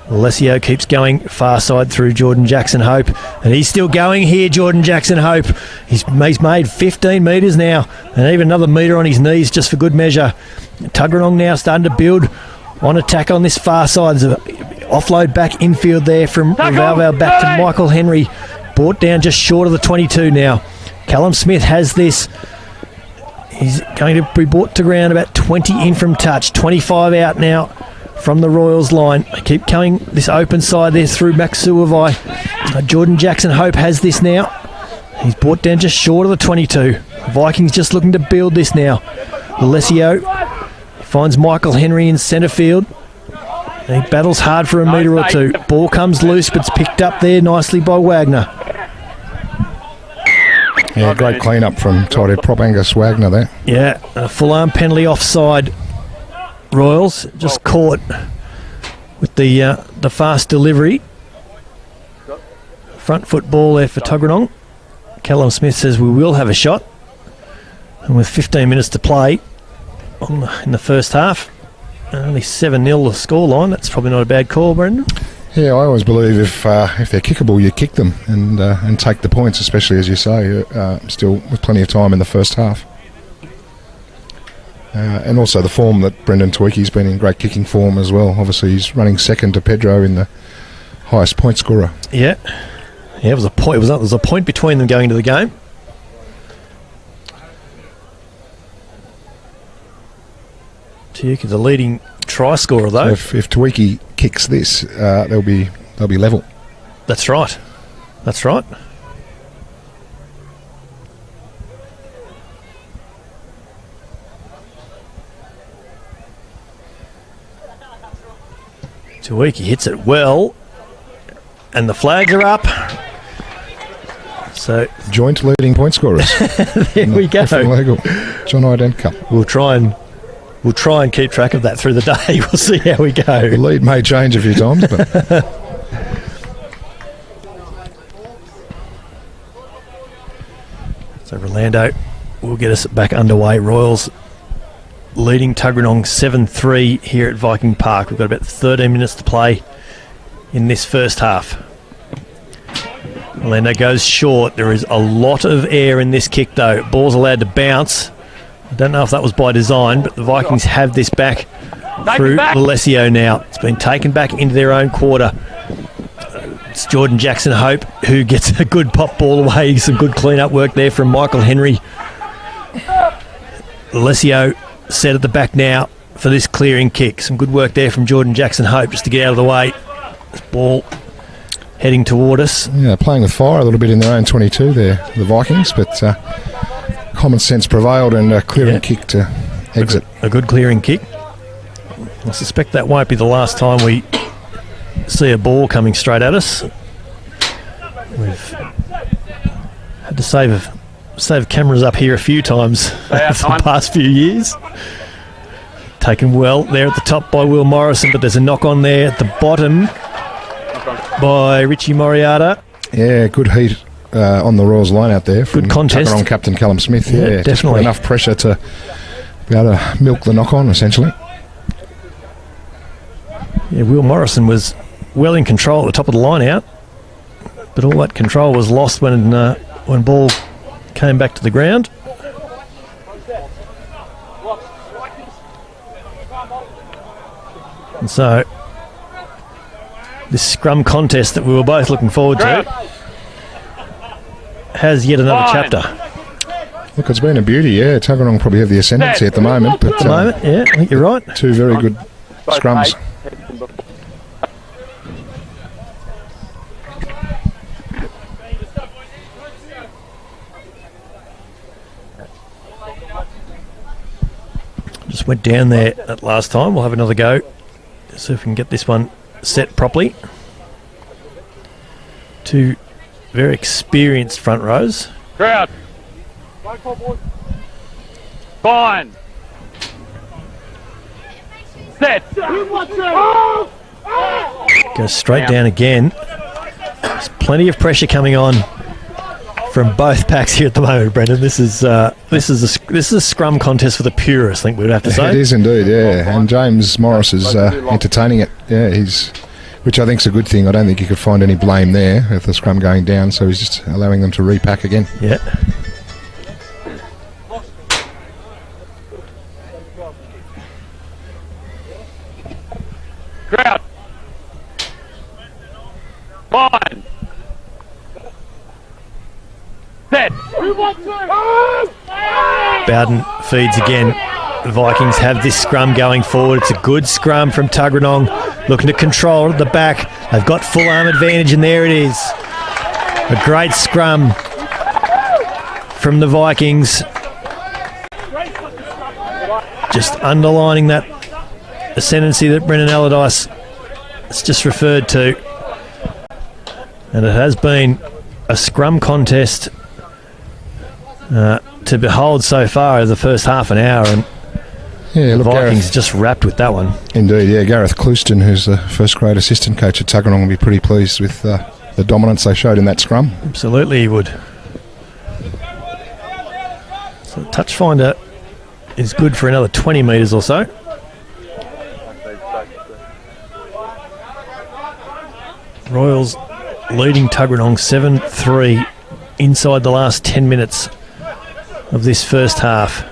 Lalesio keeps going far side through Jordan Jackson Hope, and he's still going here. Jordan Jackson Hope, he's made 15 metres now, and even another metre on his knees just for good measure. Tuggeranong now starting to build on attack on this far side. There's an offload back infield there from Valval back to Michael Henry. Brought down just short of the 22 now. Callum Smith has this. He's going to be brought to ground about 20 in from touch. 25 out now from the Royals line. They keep coming this open side there through Maxuavai. Jordan Jackson Hope has this now. He's brought down just short of the 22. Vikings just looking to build this now. Alessio finds Michael Henry in centre field. He battles hard for a metre or two. Ball comes loose, but it's picked up there nicely by Wagner. Yeah, great clean-up from tight head prop Angus Wagner there. Yeah, a full-arm penalty offside. Royals just caught with the fast delivery. Front foot ball there for Tuggeranong. Callum Smith says we will have a shot. And with 15 minutes to play in the first half, only 7-0 the scoreline. That's probably not a bad call, Brendan. Yeah, I always believe if they're kickable, you kick them and take the points, especially as you say, still with plenty of time in the first half. And also the form that Brendan Tweaky's been in, great kicking form as well. Obviously, he's running second to Pedro in the highest point scorer. Yeah, it was a point. There was a point between them going into the game. Tuke is the leading try scorer, though. So if Tweaky kicks this, they'll be level. That's right. That's right. Tuke hits it well, and the flags are up. So joint leading point scorers. There we go. Legal John I Dent Cup. We'll try and keep track of that through the day. We'll see how we go. The lead may change a few times, but so Rolando will get us back underway. Royals leading Tuggeranong 7-3 here at Viking Park. We've got about 13 minutes to play in this first half. Rolando goes short. There is a lot of air in this kick, though. Ball's allowed to bounce. I don't know if that was by design, but the Vikings have this back through Lalesio now. It's been taken back into their own quarter. It's Jordan Jackson Hope who gets a good pop ball away. Some good clean-up work there from Michael Henry. Lalesio set at the back now for this clearing kick. Some good work there from Jordan Jackson Hope just to get out of the way. This ball heading toward us. Yeah, playing with fire a little bit in their own 22 there, the Vikings, but common sense prevailed and a clearing kick to exit. A good clearing kick. I suspect that won't be the last time we see a ball coming straight at us. We've had to save cameras up here a few times for the past few years. Taken well there at the top by Will Morrison, but there's a knock on there at the bottom by Richie Moriarta. Yeah, good heat on the Royals line out there. Good contest. On captain Callum Smith. Yeah, just definitely. enough pressure to be able to milk the knock on, essentially. Yeah, Will Morrison was well in control at the top of the line out, but all that control was lost when ball came back to the ground. And so this scrum contest that we were both looking forward to has yet another chapter. Look, it's been a beauty, yeah. Tuggeranong probably have the ascendancy at the moment. But, At the moment, yeah, I think you're right. Two very good scrums. Just went down there that last time. We'll have another go. See if we can get this one set properly. Two very experienced front rows. Crowd. Fine. Set. Goes straight down again. There's plenty of pressure coming on from both packs here at the moment, Brendan. This is a scrum contest for the purists, I think we would have to say. It is indeed, yeah. And James Morris is entertaining it. Yeah, which I think is a good thing. I don't think you could find any blame there with the scrum going down, so he's just allowing them to repack again. Yeah. Crowd. Fine. Set. Bowden feeds again. The Vikings have this scrum going forward. It's a good scrum from Tuggeranong, looking to control at the back. They've got full arm advantage, and there it is. A great scrum from the Vikings. Just underlining that ascendancy that Brendan Allardyce has just referred to. And it has been a scrum contest to behold so far as the first half an hour, and the Vikings just wrapped with that one. Indeed, yeah. Gareth Clouston, who's the first grade assistant coach at Tuggeranong, will be pretty pleased with the dominance they showed in that scrum. Absolutely he would. So the touch finder is good for another 20 metres or so. Royals leading Tuggeranong 7-3 inside the last 10 minutes of this first half.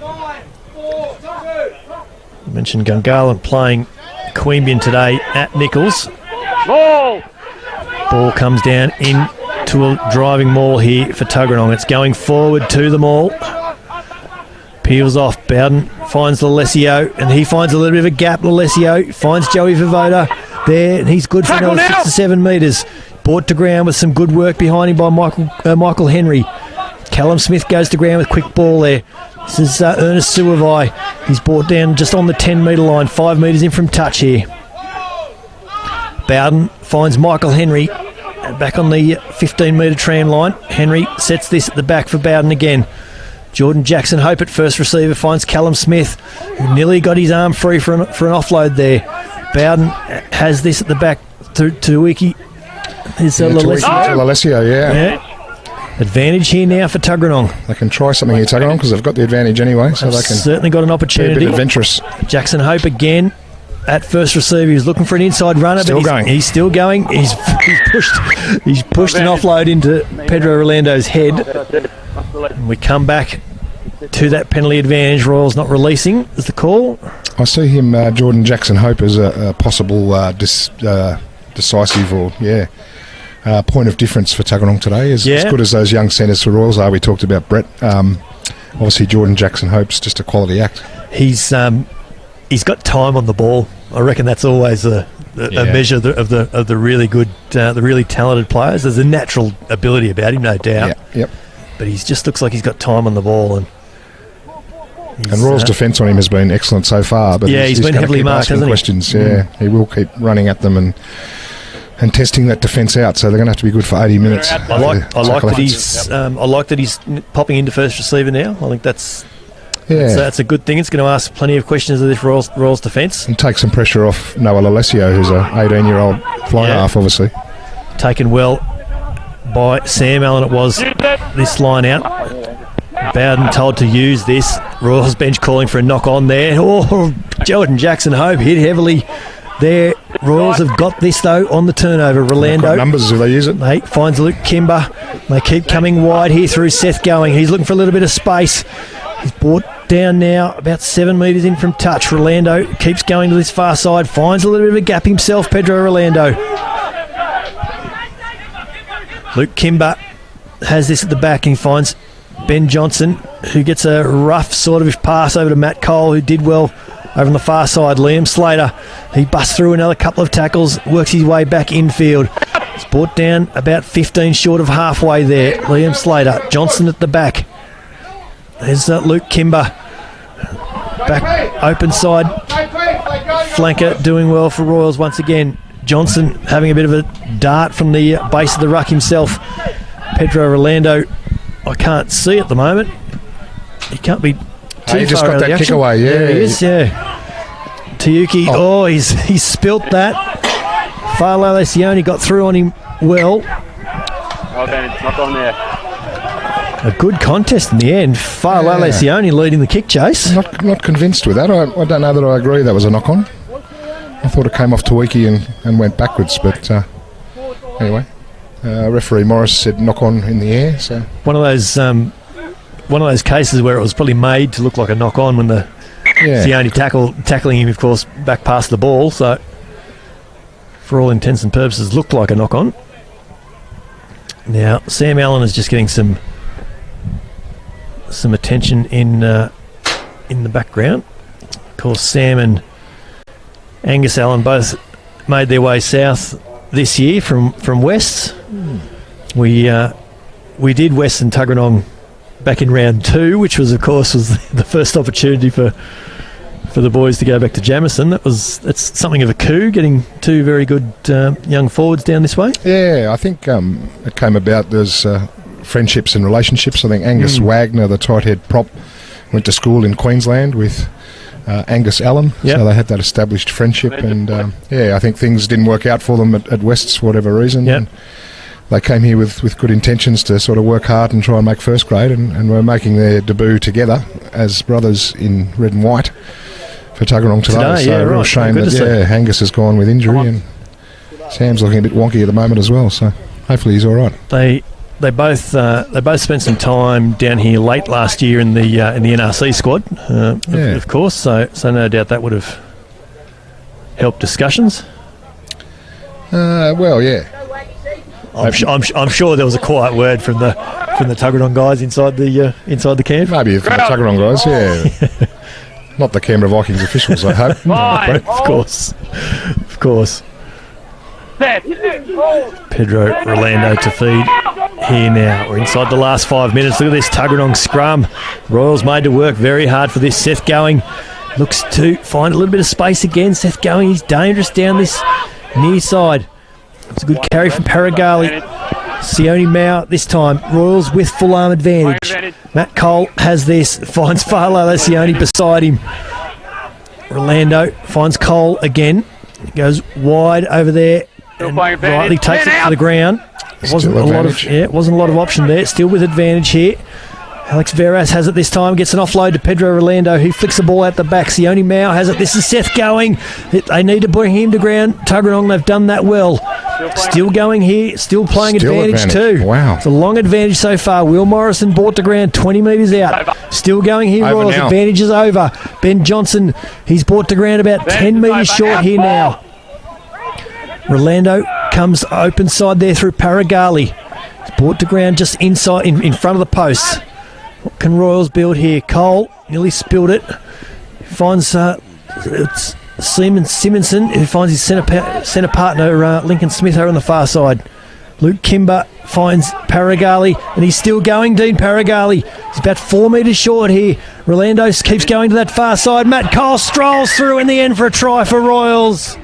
I mentioned Gungahlin playing Queanbeyan today at Nichols. Ball comes down into a driving maul here for Tuggeranong. It's going forward to the maul. Peels off. Bowden finds Lalesio, and he finds a little bit of a gap. Lalesio finds Joey Vivoda there, and he's good for another 6 to 7 metres. Brought to ground with some good work behind him by Michael Henry. Callum Smith goes to ground with quick ball there. This is Ernest Suavai. He's brought down just on the 10 metre line, 5 metres in from touch here. Bowden finds Michael Henry back on the 15 metre tram line. Henry sets this at the back for Bowden again. Jordan Jackson Hope at first receiver finds Callum Smith, who nearly got his arm free for an offload there. Bowden has this at the back to Wiki. Here's Lalesio, yeah. Advantage here now for Tuggeranong. They can try something here, Tuggeranong, because they've got the advantage anyway, so they can certainly got an opportunity. Be a bit adventurous. Jackson Hope again at first receiver. He's looking for an inside runner, but he's still going. He's pushed an offload into Pedro Orlando's head. And we come back to that penalty advantage. Royals not releasing is the call. I see him, Jordan Jackson Hope, as a possible decisive or point of difference for Tuggeranong today. As good as those young centres for Royals are, we talked about Brett. Obviously, Jordan Jackson Hope's just a quality act. He's got time on the ball. I reckon that's always a measure of the really good, the really talented players. There's a natural ability about him, no doubt. Yep. But he just looks like he's got time on the ball, and Royals' defence on him has been excellent so far. But he's been heavily marked, hasn't he? Questions. He will keep running at them and testing that defence out. So they're going to have to be good for 80 minutes. I like that he's popping into first receiver now. I think that's a good thing. It's going to ask plenty of questions of this Royals defence and take some pressure off Noah Lalesio, who's a 18-year-old fly half, obviously taken well by Sam Allen. It was this line out. Bowden told to use this. Royals bench calling for a knock on there. Jordan Jackson Hope hit heavily there. Royals have got this though on the turnover. Rolando numbers if they use it. He finds Luke Kimber. They keep coming wide here through Seth Going. He's looking for a little bit of space. He's brought down now about 7 metres in from touch. Rolando keeps going to this far side. Finds a little bit of a gap himself. Pedro Rolando. Luke Kimber has this at the back, and he finds Ben Johnson, who gets a rough sort of pass over to Matt Cole, who did well over on the far side. Liam Slater, he busts through another couple of tackles, works his way back infield. It's brought down about 15 short of halfway there. Liam Slater, Johnson at the back. There's Luke Kimber. Back open side. Flanker doing well for Royals once again. Johnson having a bit of a dart from the base of the ruck himself. Pedro Rolando, I can't see at the moment. He can't be He just far got out of the that kick action. away, yeah. There he is, yeah. Tayuki, he's spilt that. Fa'alala Sione got through on him well. Oh, then it's not on there. A good contest in the end. Fa'alala Sione leading the kick chase. Not convinced with that. I don't know that I agree that was a knock-on. I thought it came off Tawiki and went backwards, but anyway. Referee Morris said knock-on in the air. So one of those cases where it was probably made to look like a knock-on when the Sione tackling him, of course, back past the ball. So for all intents and purposes, looked like a knock-on. Now Sam Allen is just getting some attention in the background. Of course, Sam and Angus Allen both made their way south this year from West. We did Western Tuggeranong back in round 2, which was the first opportunity for the boys to go back to Jamison. That's something of a coup, getting 2 very good young forwards down this way. Yeah, I think it came about. There's friendships and relationships. I think Angus Wagner, the tight head prop, went to school in Queensland with Angus Allen, so they had that established friendship, and I think things didn't work out for them at Wests for whatever reason. And they came here with good intentions to sort of work hard and try and make first grade, and were making their debut together as brothers in red and white for Tuggeranong today. So a real shame that Angus has gone with injury, and Sam's looking a bit wonky at the moment as well. So hopefully he's all right. They both spent some time down here late last year in the NRC squad, of course. So no doubt that would have helped discussions. Well, yeah. I'm sure there was a quiet word from the Tuggeranong guys inside the camp. Maybe from the Tuggeranong guys, yeah. Not the Canberra Vikings officials, I hope. But of course. Pedro Rolando to feed here now. We're inside the last 5 minutes. Look at this Tuggeranong scrum. Royals made to work very hard for this. Seth Going looks to find a little bit of space again. Seth Going, he's dangerous down this near side. It's a good carry from Paragali. Sione Mao this time. Royals with full arm advantage. Matt Cole has this. Finds Fa'alala Sione beside him. Rolando finds Cole again. Goes wide over there. And rightly takes it to the ground. Wasn't a lot of option there. Still with advantage here. Alex Veras has it this time. Gets an offload to Pedro Rolando, who flicks the ball out the back. Sione Mao has it. This is Seth Going. They need to bring him to ground. Tuggeranong, they've done that well. Still going here. Still playing advantage too. Wow. It's a long advantage so far. Will Morrison brought to ground 20 metres out. Still going here, Royals. Advantage is over. Ben Johnson, he's brought to ground about 10 metres short here now. Rolando comes open side there through Paragali. He's brought to ground just inside, in front of the posts. What can Royals build here? Cole nearly spilled it. Finds it's Simonson, who finds his centre partner Lincoln Smith over on the far side. Luke Kimber finds Paragali, and he's still going. Dean Paragali, he's about 4 metres short here. Rolando keeps going to that far side. Matt Cole strolls through in the end for a try for Royals.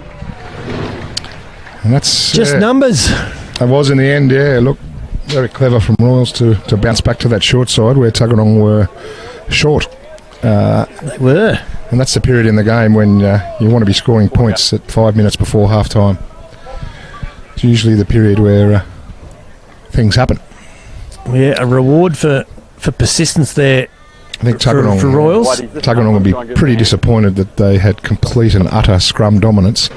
And that's just numbers. It was in the end, yeah. Look, very clever from Royals to bounce back to that short side where Tuggeranong were short. They were. And that's the period in the game when you want to be scoring points at 5 minutes before half time. It's usually the period where things happen. Yeah, a reward for persistence there. I think Tuggeranong, for Royals. Tuggeranong will be pretty disappointed that they had complete and utter scrum dominance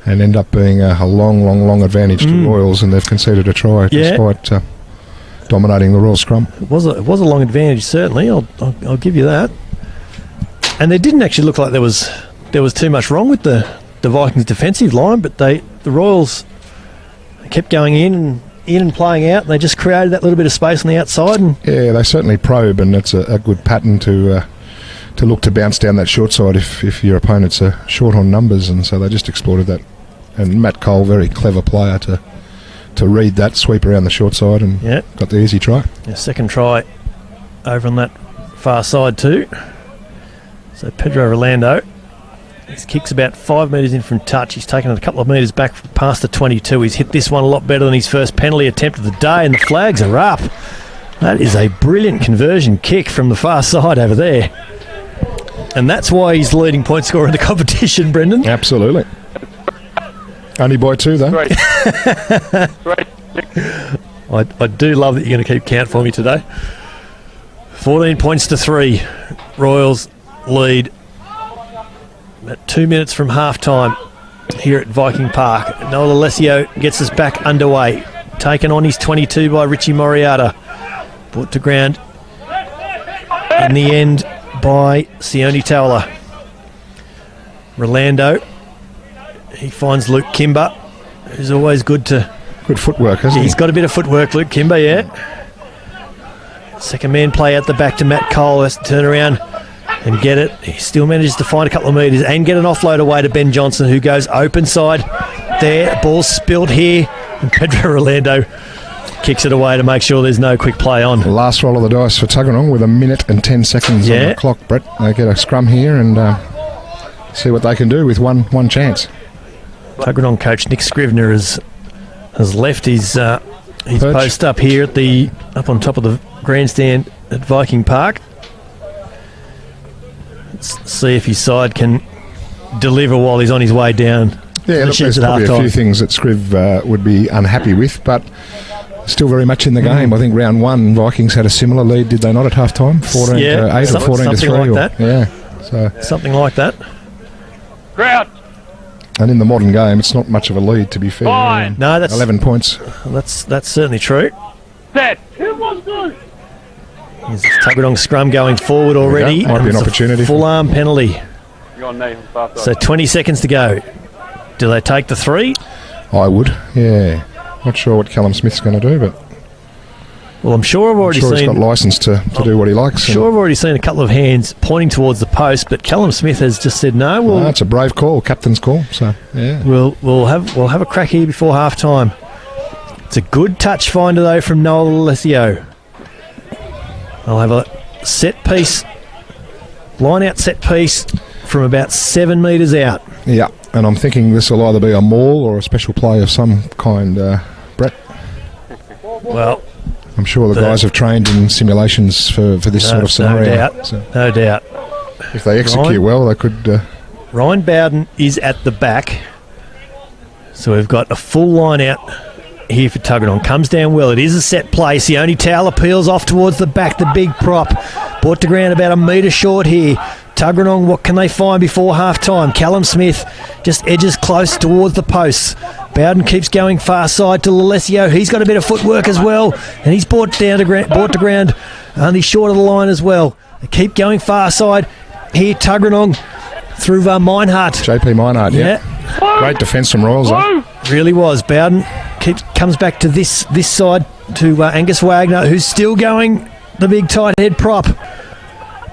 and end up being a long advantage to Royals, and they've conceded a try despite dominating the Royal scrum. It was a long advantage, certainly. I'll give you that. And there didn't actually look like there was too much wrong with the Vikings' defensive line, but the Royals kept going in and playing out, and they just created that little bit of space on the outside. And yeah, they certainly probe, and it's a good pattern to look to bounce down that short side if your opponents are short on numbers, and so they just exploited that. And Matt Cole, very clever player to read that, sweep around the short side, and got the easy try. Yeah, second try over on that far side too. So Pedro Rolando, his kick's about 5 metres in from touch. He's taken it a couple of metres back past the 22. He's hit this one a lot better than his first penalty attempt of the day, and the flags are up. That is a brilliant conversion kick from the far side over there. And that's why he's the leading point scorer in the competition, Brendan. Absolutely. Only by 2, though. I do love that you're going to keep count for me today. 14 points to 3. Royals lead at 2 minutes from half-time here at Viking Park. Noel Alessio gets us back underway. Taken on his 22 by Richie Moriata. Brought to ground in the end by Sione Towler. Rolando, he finds Luke Kimber, who's always good to... Good footwork, hasn't he? He's got a bit of footwork, Luke Kimber, yeah. Second man play out the back to Matt Cole, has to turn around and get it. He still manages to find a couple of metres and get an offload away to Ben Johnson, who goes open side there. Ball spilled here, and Pedro Rolando kicks it away to make sure there's no quick play on. Last roll of the dice for Tuggeranong with 1 minute and 10 seconds on the clock, Brett. They get a scrum here and see what they can do with one chance. Tuggeranong coach Nick Scrivener has left his post up here up on top of the grandstand at Viking Park. Let's see if his side can deliver while he's on his way down. Yeah, look, there's probably a few things that Scriv would be unhappy with, but still very much in the game. I think round 1, Vikings had a similar lead, did they not, at half time? 14 to 8 or 14 to 3? Something like that. Yeah, so something like that. Ground. And in the modern game, it's not much of a lead, to be fair. No, that's 11 points. That's certainly true. Set. There's this Tuggeranong scrum going forward already. Might be an opportunity. Full arm penalty. You got knee on the far side. So 20 seconds to go. Do they take the 3? I would, yeah. Not sure what Callum Smith's going to do, but... Well, I'm sure I've already seen... he's got licence to do what he likes. I'm sure I've already seen a couple of hands pointing towards the post, but Callum Smith has just said no. It's a brave call, captain's call. So yeah, we'll have a crack here before half time. It's a good touch finder though from Noel Alessio. I'll have a set piece, line out set piece from about 7 metres out. Yeah, and I'm thinking this will either be a maul or a special play of some kind, Brett. Well, I'm sure the guys have trained in simulations for this sort of scenario. No doubt. No doubt. If they execute well, they could... Ryan Bowden is at the back. So we've got a full line out here for Tuggeranong. Comes down well. It is a set play. Sione Towler peels off towards the back, the big prop. Brought to ground about 1 metre short here. Tuggeranong, what can they find before half-time? Callum Smith just edges close towards the posts. Bowden keeps going far side to Alessio. He's got a bit of footwork as well, and he's brought to ground only short of the line as well. They keep going far side here, Tuggeranong through Meinhardt. JP Meinhardt, yeah. Great defence from Royals, though. Really was. Bowden comes back to this side to Angus Wagner, who's still going the big tight head prop.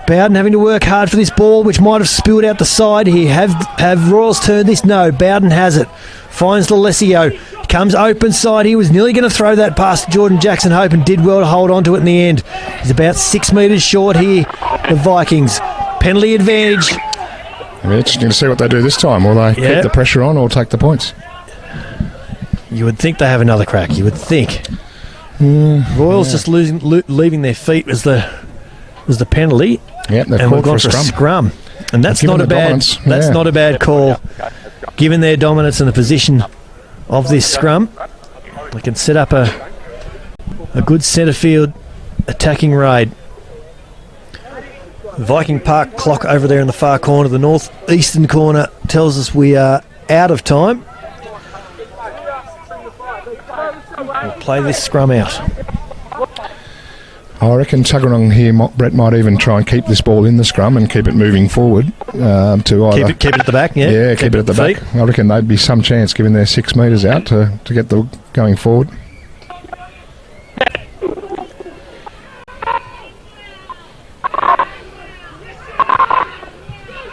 Bowden having to work hard for this ball, which might have spilled out the side here. Have Royals turned this? No. Bowden has it. Finds Alessio. Comes open side. He was nearly going to throw that past Jordan Jackson Hope and did well to hold on to it in the end. He's about 6 metres short here, the Vikings. Penalty advantage. It'll be interesting to see what they do this time. Will they keep the pressure on or take the points? You would think they have another crack. You would think. Royals just leaving their feet was the penalty. Yep, they've called for a scrum. And that's not a bad call. Given their dominance and the position of this scrum, they can set up a good centre field attacking raid. The Viking Park clock over there in the far corner, the northeastern corner, tells us we are out of time. We'll play this scrum out. I reckon Tuggeranong here, Brett, might even try and keep this ball in the scrum and keep it moving forward to either... Keep it at the back, yeah? Yeah, keep it at the back. I reckon they'd be some chance, given they're 6 metres out, to get the going forward.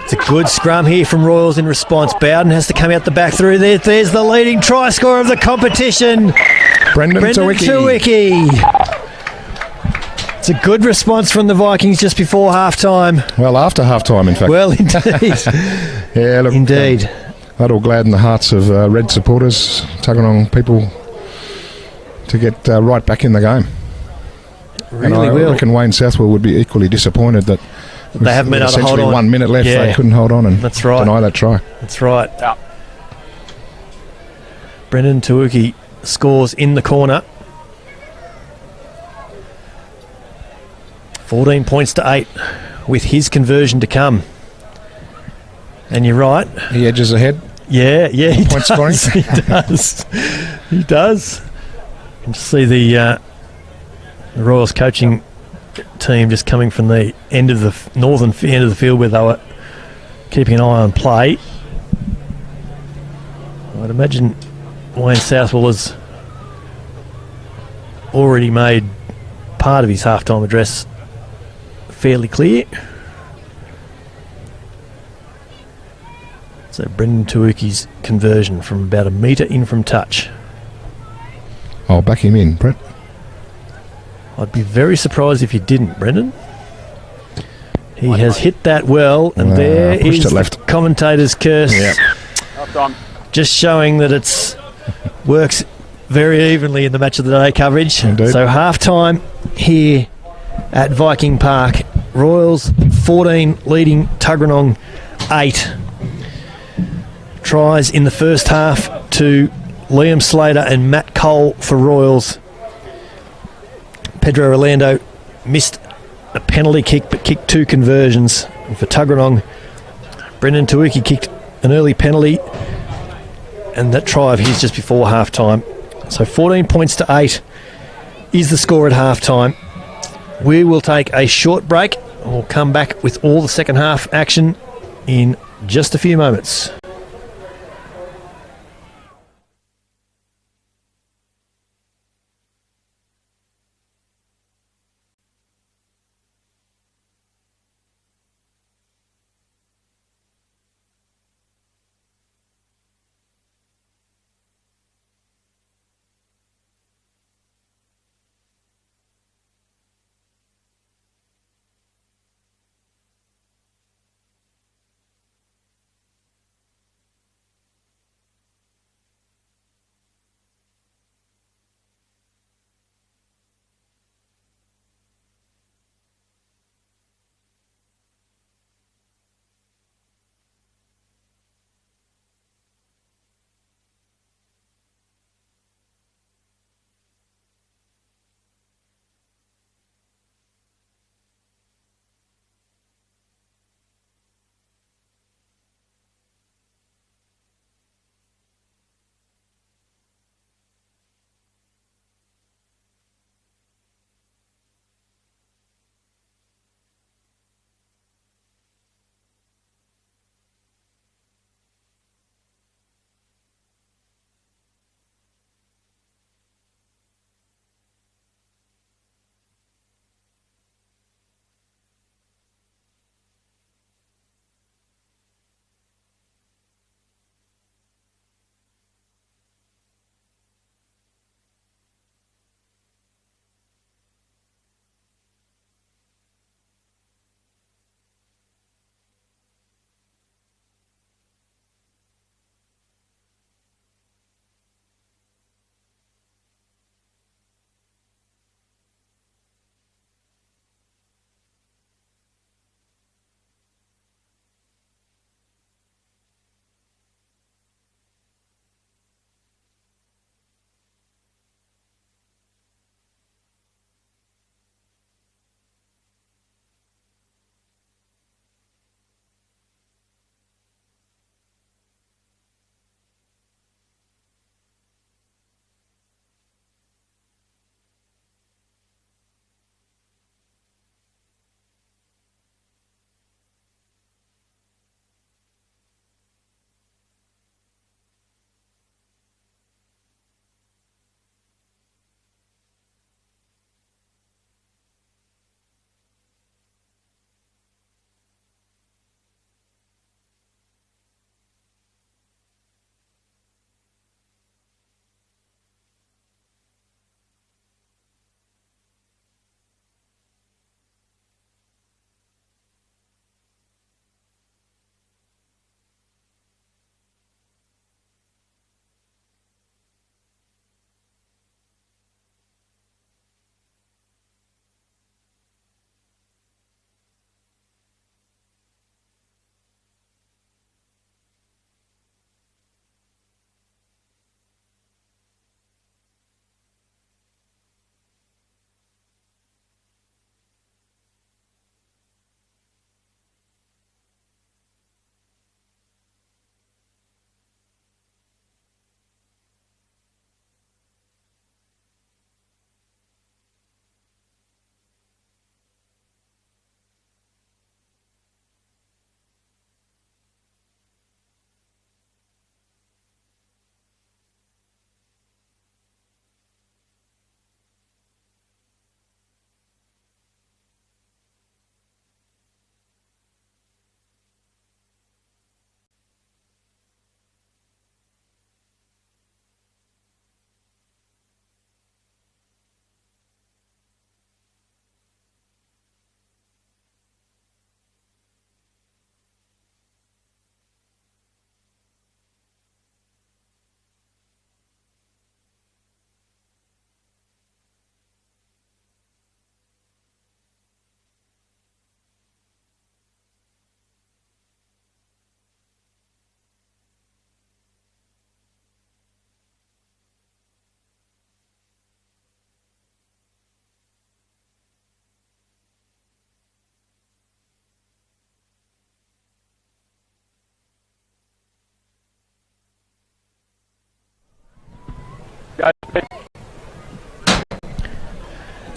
It's a good scrum here from Royals in response. Bowden has to come out the back through there. There's the leading try scorer of the competition, Brendan Tuwicki. It's a good response from the Vikings just before half-time. Well, after half-time, in fact. Well, indeed. Yeah, look, indeed. That'll gladden the hearts of Red supporters, Tuggeranong people, to get right back in the game. Really and I reckon Wayne Southwell would be equally disappointed that They haven't been able to hold essentially on. 1 minute left. Yeah. They couldn't hold on and That's right. deny that try. That's right. Out. Brendan Tuuki scores in the corner. 14 points to 8 with his conversion to come. And you're right. He edges ahead. Yeah, he Point does. scoring. He does. He does. You can just see the Royals coaching team just coming from the end of the northern end of the field where they were keeping an eye on play. I'd imagine Wayne Southwell has already made part of his halftime address fairly clear. So Brendan Tuuki's conversion from about a metre in from touch. I'll back him in, Brett. I'd be very surprised if you didn't, Brendan. He has hit that well, and there pushed is it the left. commentator's curse. Yeah. Half time. Just showing that it's works very evenly in the match of the day coverage. Indeed. So half-time here at Viking Park. Royals 14 leading Tuggeranong 8. Tries in the first half to Liam Slater and Matt Cole for Royals. Pedro Orlando missed a penalty kick but kicked 2 conversions. And for Tuggeranong, Brendan Tuuki kicked an early penalty and that try of his just before half-time. So 14 points to 8 is the score at half-time. We will take a short break and we'll come back with all the second half action in just a few moments.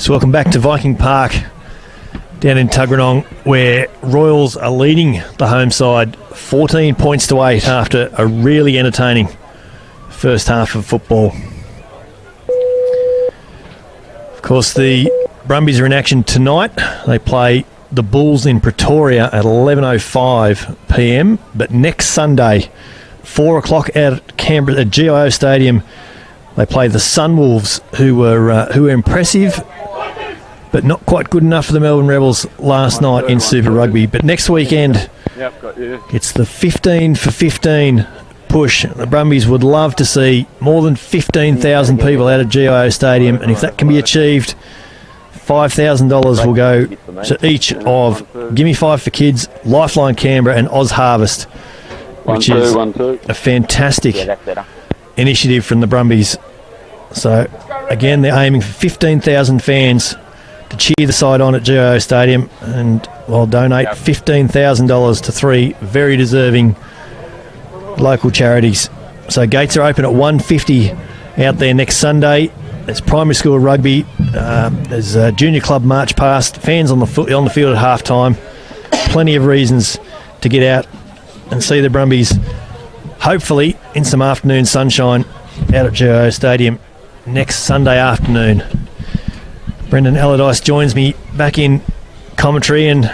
So welcome back to Viking Park down in Tuggeranong, where Royals are leading the home side 14 points to 8 after a really entertaining first half of football. Of course, the Brumbies are in action tonight. They play the Bulls in Pretoria at 11:05 p.m. But next Sunday, 4 o'clock out at Canberra at GIO Stadium, they play the Sunwolves, who were impressive, but not quite good enough for the Melbourne Rebels last night in Super Rugby. But next weekend, it's the 15 for 15 push. The Brumbies would love to see more than 15,000 people out of GIO Stadium, and if that can be achieved, $5,000 will go to each of Gimme 5 for Kids, Lifeline Canberra and Oz Harvest, which is a fantastic initiative from the Brumbies. So again, they're aiming for 15,000 fans to cheer the side on at GIO Stadium, and I'll donate $15,000 to 3 very deserving local charities. So gates are open at 1:50 out there next Sunday. There's primary school rugby, there's a junior club march past, fans on the field at half time. Plenty of reasons to get out and see the Brumbies, hopefully in some afternoon sunshine out at GIO Stadium next Sunday afternoon. Brendan Allardyce joins me back in commentary. And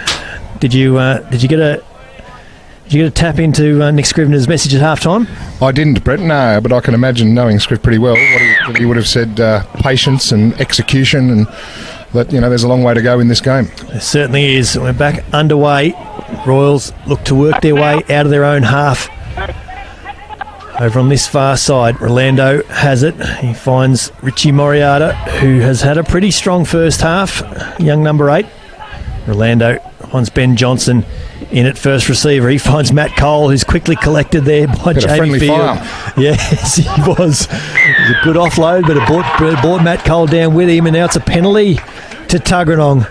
did you get a tap into Nick Scrivener's message at half time? I didn't, Brett, no, but I can imagine, knowing Scriv pretty well, what he would have said, patience and execution, and that, there's a long way to go in this game. There certainly is. We're back underway. Royals look to work their way out of their own half. Over on this far side, Rolando has it. He finds Richie Moriarta, who has had a pretty strong first half, young number 8. Rolando finds Ben Johnson in at first receiver. He finds Matt Cole, who's quickly collected there by Jamie Field. Yes, he was. It was a good offload, but it brought Matt Cole down with him, and now it's a penalty to Tuggeranong.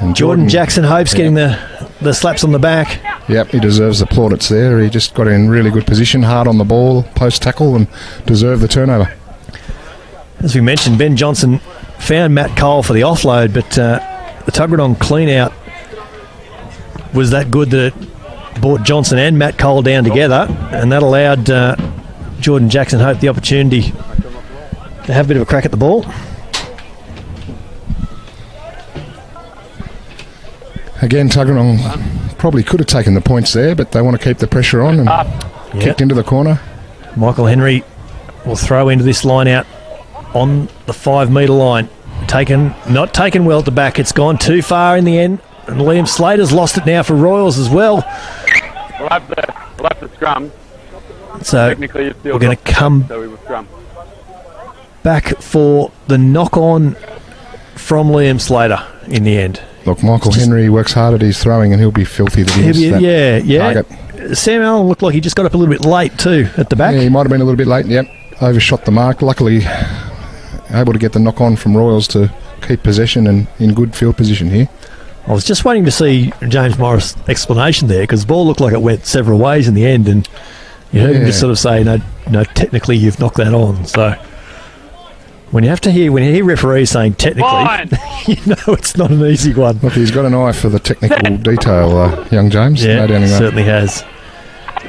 And Jordan Jackson Hope's getting the slaps on the back. Yep, he deserves the plaudits there. He just got in really good position, hard on the ball, post tackle, and deserved the turnover. As we mentioned, Ben Johnson found Matt Cole for the offload, but the Tuggeranong clean out was that good that it brought Johnson and Matt Cole down together, and that allowed Jordan Jackson Hope the opportunity to have a bit of a crack at the ball. Again, Tuggeranong probably could have taken the points there, but they want to keep the pressure on, and kicked into the corner. Michael Henry will throw into this line out on the 5 metre line. Not taken well at the back. It's gone too far in the end, and Liam Slater's lost it now for Royals as well. We'll have the scrum. So we're going to come back for the knock-on from Liam Slater in the end. Look, Michael Henry works hard at his throwing, and he'll be filthy that he missed that target. Sam Allen looked like he just got up a little bit late too at the back. Yeah, he might have been a little bit late, yep. Overshot the mark. Luckily, able to get the knock-on from Royals to keep possession and in good field position here. I was just waiting to see James Morris' explanation there, because the ball looked like it went several ways in the end, and you heard him just sort of say, no, technically you've knocked that on. So when you hear referees saying technically, you know it's not an easy one. Look, he's got an eye for the technical detail, young James. Yeah, no doubt in that. Certainly has.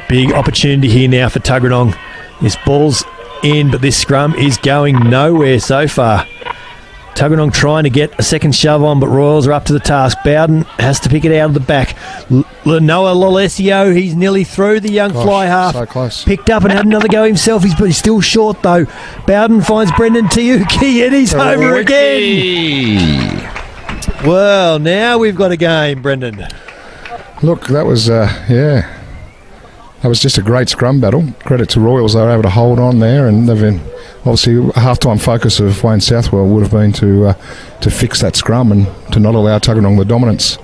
Big opportunity here now for Tuggeranong. This ball's in, but this scrum is going nowhere so far. Tuggeranong trying to get a second shove on, but Royals are up to the task. Bowden has to pick it out of the back. Noah Lolesio, he's nearly through the young fly half. So close. Picked up and had another go himself. He's still short though. Bowden finds Brendan Tiuki, and he's over again. Well, now we've got a game, Brendan. Look, that was that was just a great scrum battle. Credit to Royals, they were able to hold on there, and they've been obviously a half-time focus of Wayne Southwell would have been to fix that scrum and to not allow Tuggeranong the dominance.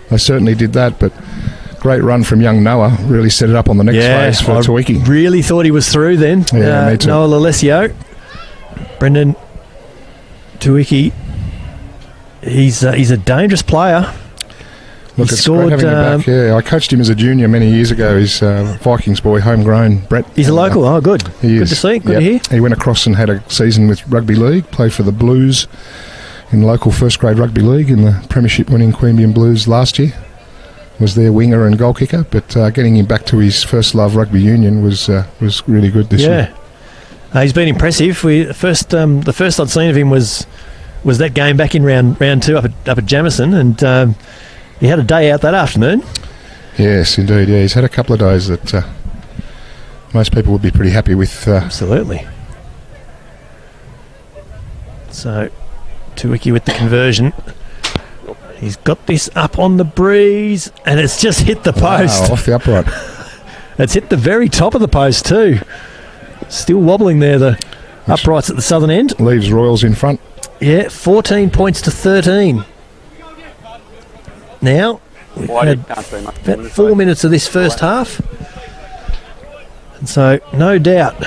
They certainly did that, but great run from young Noah. Really set it up on the next phase for Tuiki. Really thought he was through then. Yeah, me too. Noah Lolesio. Brendan Tuiki, he's a dangerous player. Look, it's great having him back. I coached him as a junior many years ago. He's Vikings boy, homegrown, Brett. He's a local. Good. Good to see. Good to hear. He went across and had a season with rugby league, played for the Blues in local first grade rugby league in the premiership winning Queanbeyan Blues last year. Was their winger and goal kicker, but getting him back to his first love, rugby union, was really good this year. He's been impressive. The first I'd seen of him was that game back in round 2 up at Jamison, and he had a day out that afternoon. Yes, indeed. Yeah, he's had a couple of days that most people would be pretty happy with. Absolutely. So, Tuwiki with the conversion. He's got this up on the breeze, and it's just hit the post. Wow, off the upright. It's hit the very top of the post too. Still wobbling there, the uprights at the southern end. Leaves Royals in front. Yeah, 14 points to 13. Now, we've had about 4 minutes of this first half. And so, no doubt,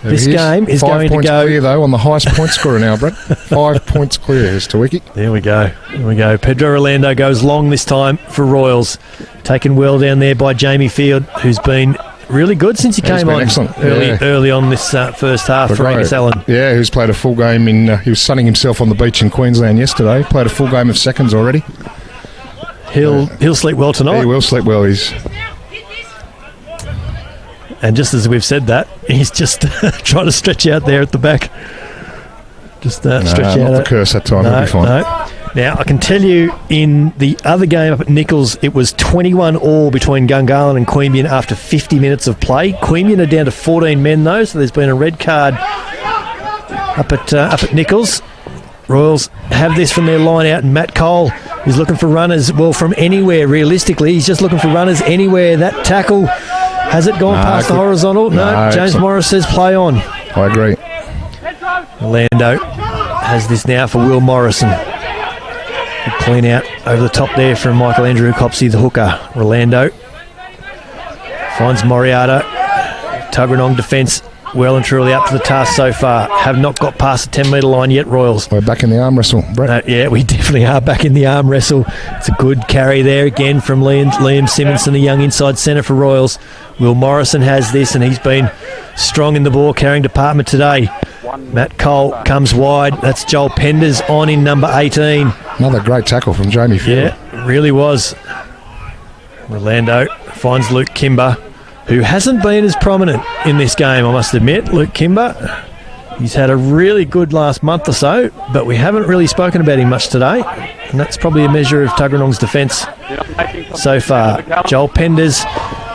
So this game is going to go... 5 points clear, though, on the highest point scorer now, Brett. 5 points clear as to Wiki. There we go. Pedro Orlando goes long this time for Royals. Taken well down there by Jamie Field, who's been really good since he came on early on this first half for Angus Allen. Yeah, who's played a full game he was sunning himself on the beach in Queensland yesterday. Played a full game of seconds already. He'll sleep well tonight. He will sleep well. And just as we've said that, he's just trying to stretch out there at the back. Just stretch out. Not the curse that time. He'll be fine. No. Now, I can tell you in the other game up at Nichols, it was 21-all between Gungahlin and Queanbeyan after 50 minutes of play. Queanbeyan are down to 14 men, though, so there's been a red card up at Nichols. Royals have this from their line out, and Matt Cole is looking for runners. Well, from anywhere, realistically, he's just looking for runners anywhere. That tackle, has it gone past the horizontal? No, James Morris says play on. I agree. Orlando has this now for Will Morrison. Clean out over the top there from Michael Andrew Copsey, the hooker. Orlando finds Moriarty. Tuggeranong defence well and truly up to the task so far. Have not got past the 10-metre line yet, Royals. We're back in the arm wrestle, Brett. Yeah, we definitely are back in the arm wrestle. It's a good carry there again from Liam Simonson, the young inside centre for Royals. Will Morrison has this, and he's been strong in the ball carrying department today. Matt Cole comes wide. That's Joel Penders on in number 18. Another great tackle from Jamie Field. Yeah, it really was. Orlando finds Luke Kimber, who hasn't been as prominent in this game, I must admit. Luke Kimber, he's had a really good last month or so, but we haven't really spoken about him much today, and that's probably a measure of Tuggeranong's defence so far. Joel Penders,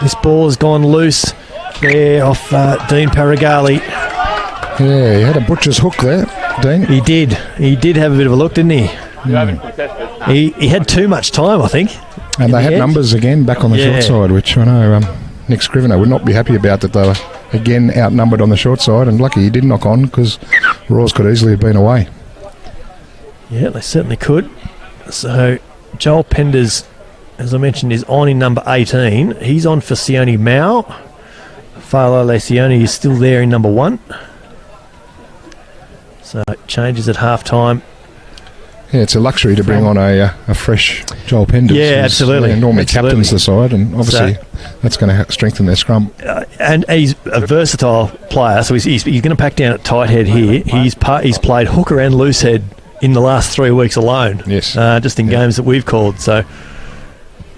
this ball has gone loose there off Dean Paragali. Yeah, he had a butcher's hook there, Dean. He did have a bit of a look, didn't he? He had too much time, I think. And they had numbers again back on the short side, which I know Nick Scrivener would not be happy about, that they were again outnumbered on the short side, and lucky he did knock on, because Royals could easily have been away. Yeah, they certainly could. So Joel Penders, as I mentioned, is on in number 18. He's on for Sione Mao. Falo Sione is still there in number 1. So it changes at half-time. Yeah, it's a luxury to bring on a fresh Joel Penders. Yeah, absolutely. Normally captains the side, and obviously that's going to strengthen their scrum. And he's a versatile player, so he's going to pack down at tight head here. He's played hooker and loose head in the last 3 weeks alone. Yes. Just in games that we've called. So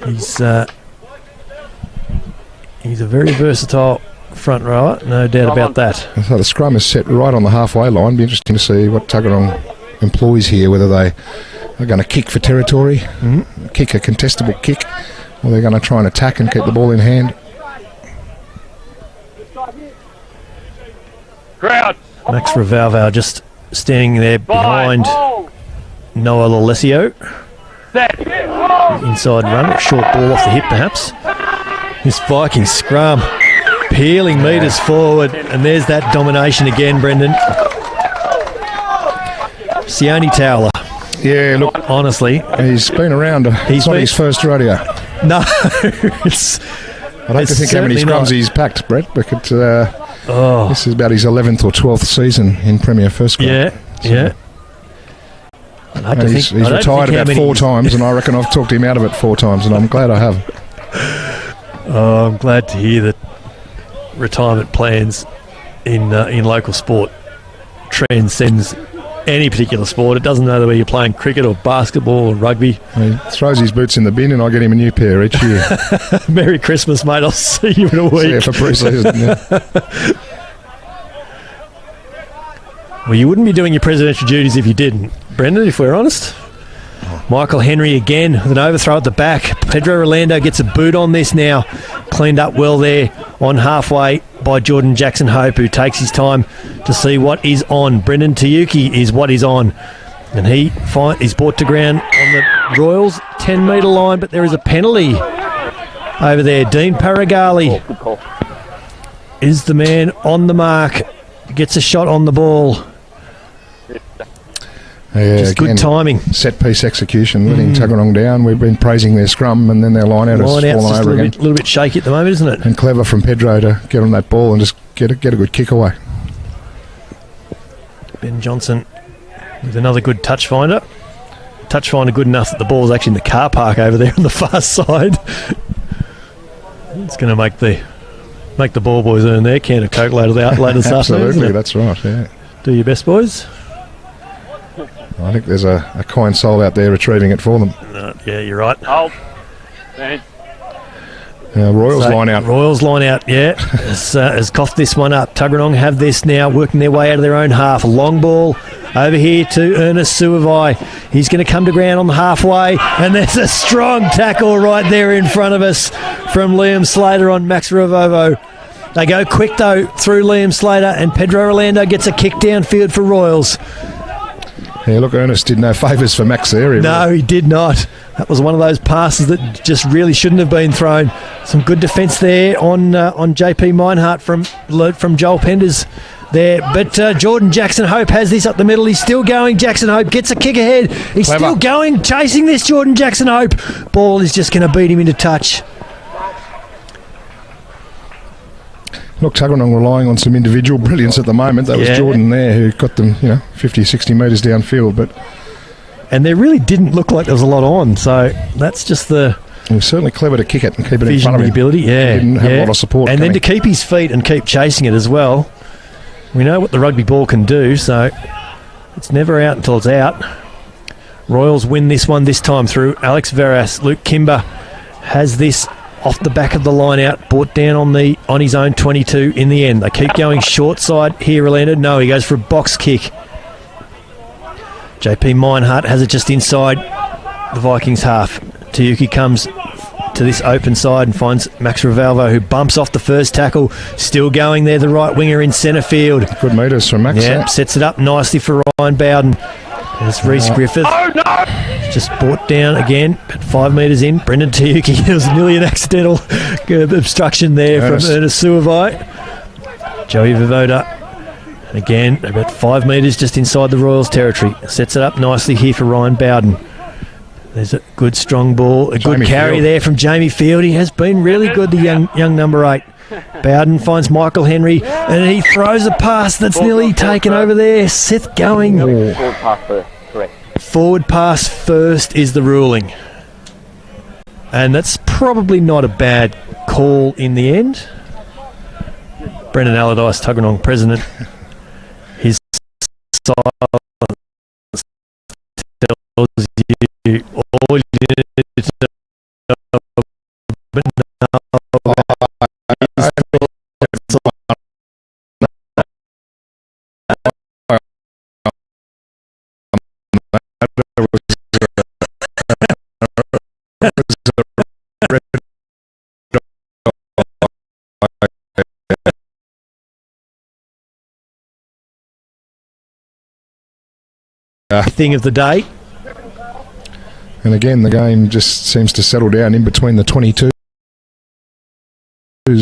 he's a very versatile front rower, no doubt about that. So the scrum is set right on the halfway line. Be interesting to see what Tuggeranong employs here, whether they are going to kick for territory, kick a contestable kick, or they're going to try and attack and keep the ball in hand. Crowd. Max Revalval just standing there behind Noah Alessio. Inside run, short ball off the hip perhaps. This Viking scrum peeling metres forward, and there's that domination again, Brendan. Sione Towler. Yeah, look, honestly, he's been around. It's not his first rodeo. No, I don't think how many scrums he's packed, Brett, but this is about his 11th or 12th season in Premier First Grade. Yeah. He's retired about 4 times, and I reckon I've talked him out of it 4 times, and I'm glad I have. Oh, I'm glad to hear that retirement plans in local sport transcends any particular sport. It doesn't matter whether you're playing cricket or basketball or rugby. He throws his boots in the bin and I get him a new pair each year. Merry Christmas, mate. I'll see you in a week. See you for pre-season. Yeah. Well, you wouldn't be doing your presidential duties if you didn't, Brendan, if we're honest. Michael Henry again with an overthrow at the back. Pedro Rolando gets a boot on this now. Cleaned up well there on halfway by Jordan Jackson Hope, who takes his time to see what is on. Brendan Tayuki is what is on. And he's brought to ground on the Royals 10-metre line, but there is a penalty over there. Dean Paragali is the man on the mark. Gets a shot on the ball. Yeah, just good timing. Set piece execution, letting Tuggeranong down. We've been praising their scrum, and then their line out has fallen over again. A little bit shaky at the moment, isn't it? And clever from Pedro to get on that ball and just get a good kick away. Ben Johnson with another good touch finder. Touch finder good enough that the ball's actually in the car park over there on the far side. It's going to make the ball boys earn their can of Coke later this afternoon. Absolutely, that's right. Yeah. Do your best, boys. I think there's a kind soul out there retrieving it for them. Yeah, you're right. Hold. Thanks. Royals line out. Royals line out, yeah. has coughed this one up. Tuggeranong have this now, working their way out of their own half. A long ball over here to Ernest Suavai. He's going to come to ground on the halfway, and there's a strong tackle right there in front of us from Liam Slater on Max Ravovo. They go quick, though, through Liam Slater, and Pedro Rolando gets a kick downfield for Royals. Yeah, look, Ernest did no favours for Max there. No, he did not. That was one of those passes that just really shouldn't have been thrown. Some good defence there on JP Meinhardt from Joel Penders there. But Jordan Jackson Hope has this up the middle. He's still going. Jackson Hope gets a kick ahead. He's still going, chasing this Jordan Jackson Hope. Ball is just going to beat him into touch. Look, Tuggeranong relying on some individual brilliance at the moment. That was Jordan there who got them, 50, 60 metres downfield. And there really didn't look like there was a lot on. So that's just the... He was certainly clever to kick it and keep it in front of him. Ability, yeah. He didn't have a lot of support. And then to keep his feet and keep chasing it as well. We know what the rugby ball can do, so it's never out until it's out. Royals win this one this time through Alex Veras. Luke Kimber has this off the back of the line out, brought down on his own 22 in the end. They keep going short side here, Orlando. No, he goes for a box kick. JP Meinhardt has it just inside the Vikings half. Tayuki comes to this open side and finds Max Rivalvo, who bumps off the first tackle. Still going there, the right winger in centre field. Good metres from Max. Yeah, sets it up nicely for Ryan Bowden. There's Reece Griffith. Oh, no! Just brought down again, but 5 metres in. Brendan Tayuki. There was nearly an accidental obstruction there from Ernest Suavai. Joey Vivoda. And again, about 5 metres just inside the Royals territory. Sets it up nicely here for Ryan Bowden. There's a good strong ball. A good carry there from Jamie Field. He has been really good, the young number 8. Bowden finds Michael Henry, and he throws a pass that's nearly taken over there. Seth going. Forward pass first, correct. Forward pass first is the ruling. And that's probably not a bad call in the end. Brendan Allardyce, Tuggeranong president. His silence tells you all you need to know, but no. Thing of the day. And again, the game just seems to settle down in between the 22.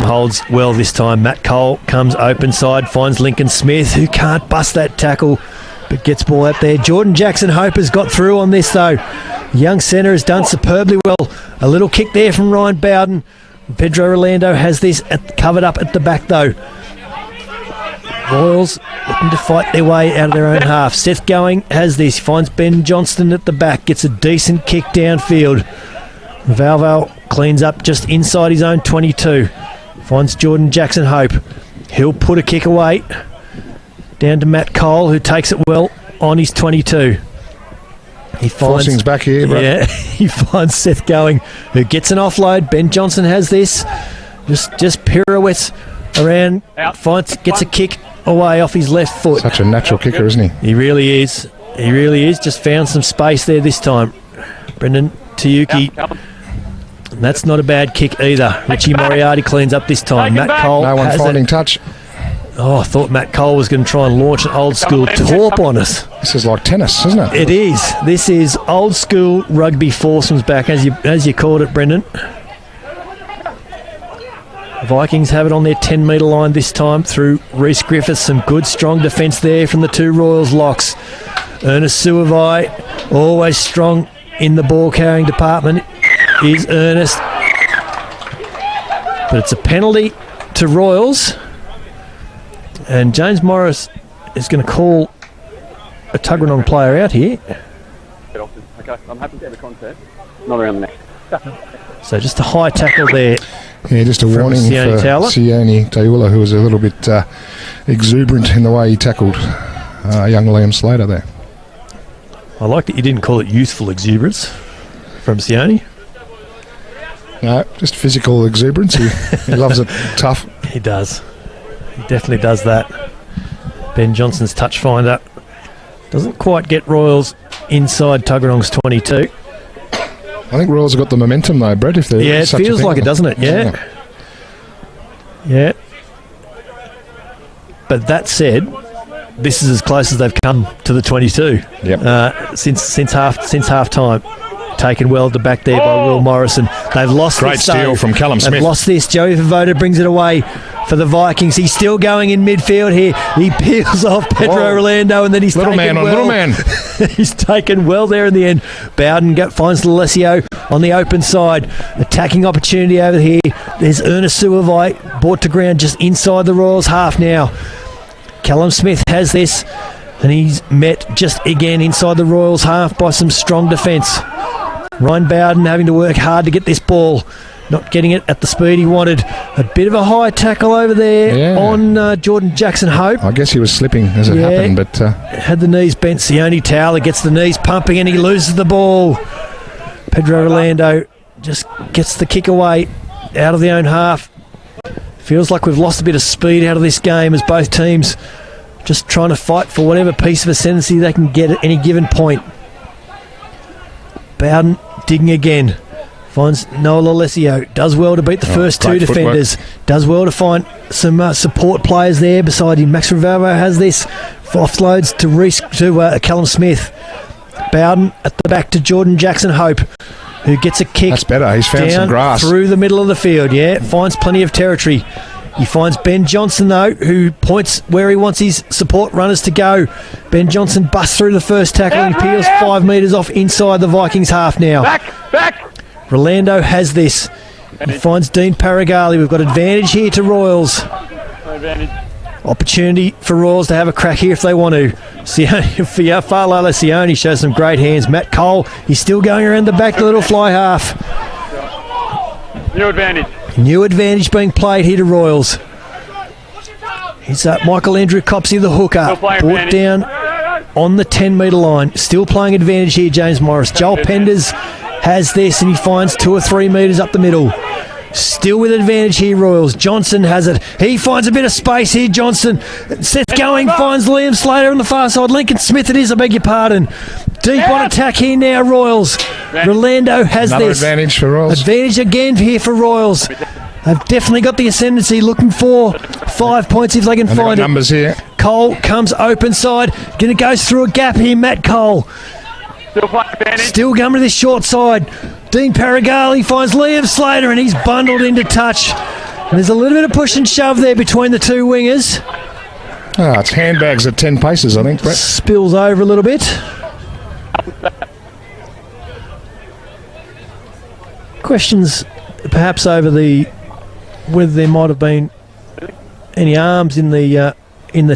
Holds well this time. Matt Cole comes open side, finds Lincoln Smith, who can't bust that tackle, but gets ball out there. Jordan Jackson Hope has got through on this, though. Young centre has done superbly well. A little kick there from Ryan Bowden. Pedro Rolando has this covered up at the back, though. Royals looking to fight their way out of their own half. Seth going has this. Finds Ben Johnston at the back. Gets a decent kick downfield. Valval cleans up just inside his own 22. Finds Jordan Jackson Hope. He'll put a kick away. Down to Matt Cole, who takes it well on his 22. He finds Forcing's back here, bro. Yeah, he finds Seth going, who gets an offload. Ben Johnson has this. Just pirouettes around, gets a kick away off his left foot. Such a natural kicker, isn't he? He really is. He really is. Just found some space there this time. Brendan Tayuki. And that's not a bad kick either. Richie Moriarty cleans up this time. Matt Cole No one has finding touch. Oh, I thought Matt Cole was going to try and launch an old school torp on us. This is like tennis, isn't it? It is. This is old school rugby foursomes back, as you called it, Brendan. Vikings have it on their 10-metre line this time through Reece Griffiths. Some good, strong defence there from the two Royals locks. Ernest Suavai, always strong in the ball-carrying department, is Ernest. But it's a penalty to Royals. And James Morris is going to call a Tuggeranong player out here. Okay, I'm happy to have a contest. Not around the neck. So just a high tackle there. Yeah, just a warning for Sione Taula, who was a little bit exuberant in the way he tackled young Liam Slater there. I like that you didn't call it youthful exuberance from Sione. No, just physical exuberance. He loves it tough. He does. He definitely does that. Ben Johnson's touch finder doesn't quite get Royals inside Tuggeranong's 22. I think Royals have got the momentum though, Brett. If they're it feels like it, doesn't it? Yeah. But that said, this is as close as they've come to the 22. Yep. Since half time. Taken well to back there by Will Morrison. They've lost Great this. steal from Callum Smith. They've lost this. Joey Favoda brings it away for the Vikings. He's still going in midfield here. He peels off Pedro Rolando, and then he's little taken man on well. little man. He's taken well there in the end. Bowden finds Alessio on the open side. Attacking opportunity over here. There's Ernest Suavai brought to ground just inside the Royals half now. Callum Smith has this, and he's met just again inside the Royals half by some strong defence. Ryan Bowden having to work hard to get this ball, not getting it at the speed he wanted. A bit of a high tackle over there on Jordan Jackson Hope. I guess he was slipping as it happened, but had the knees bent. Sione Towler gets the knees pumping and he loses the ball. Pedro Rolando just gets the kick away out of the own half. Feels like we've lost a bit of speed out of this game as both teams just trying to fight for whatever piece of ascendancy they can get at any given point. Bowden digging again. Finds Noel Alessio. Does well to beat the first two defenders. Does well to find some support players there beside him. Max Rivero has this. Offloads to Callum Smith. Bowden at the back to Jordan Jackson Hope, who gets a kick. That's better. He's found down some grass through the middle of the field. Finds plenty of territory. He finds Ben Johnson, though, who points where he wants his support runners to go. Ben Johnson busts through the first tackle and peels 5 metres off inside the Vikings half now. Back! Rolando has this. He finds Dean Paragali. We've got advantage here to Royals. Opportunity for Royals to have a crack here if they want to. Falala Sione shows some great hands. Matt Cole, he's still going around the back, the little fly half. New advantage being played here to Royals. It's Michael Andrew Copsey, the hooker, brought down on the 10-metre line. Still playing advantage here, James Morris. Joel Penders has this, and he finds 2 or 3 metres up the middle. Still with advantage here, Royals. Johnson has it. He finds a bit of space here, Johnson. Seth going, finds Liam Slater on the far side. Lincoln Smith it is, I beg your pardon. Deep on attack here now, Royals. Rolando has another this. Advantage for Royals. Advantage again here for Royals. They've definitely got the ascendancy, looking for 5 points if they can find it. Numbers here. Cole comes open side. Going to go through a gap here, Matt Cole. Still coming to this short side. Dean Paragali finds Liam Slater and he's bundled into touch. And there's a little bit of push and shove there between the two wingers. It's handbags at 10 paces, I think, Brett. Spills over a little bit. Questions perhaps over whether there might have been any arms in the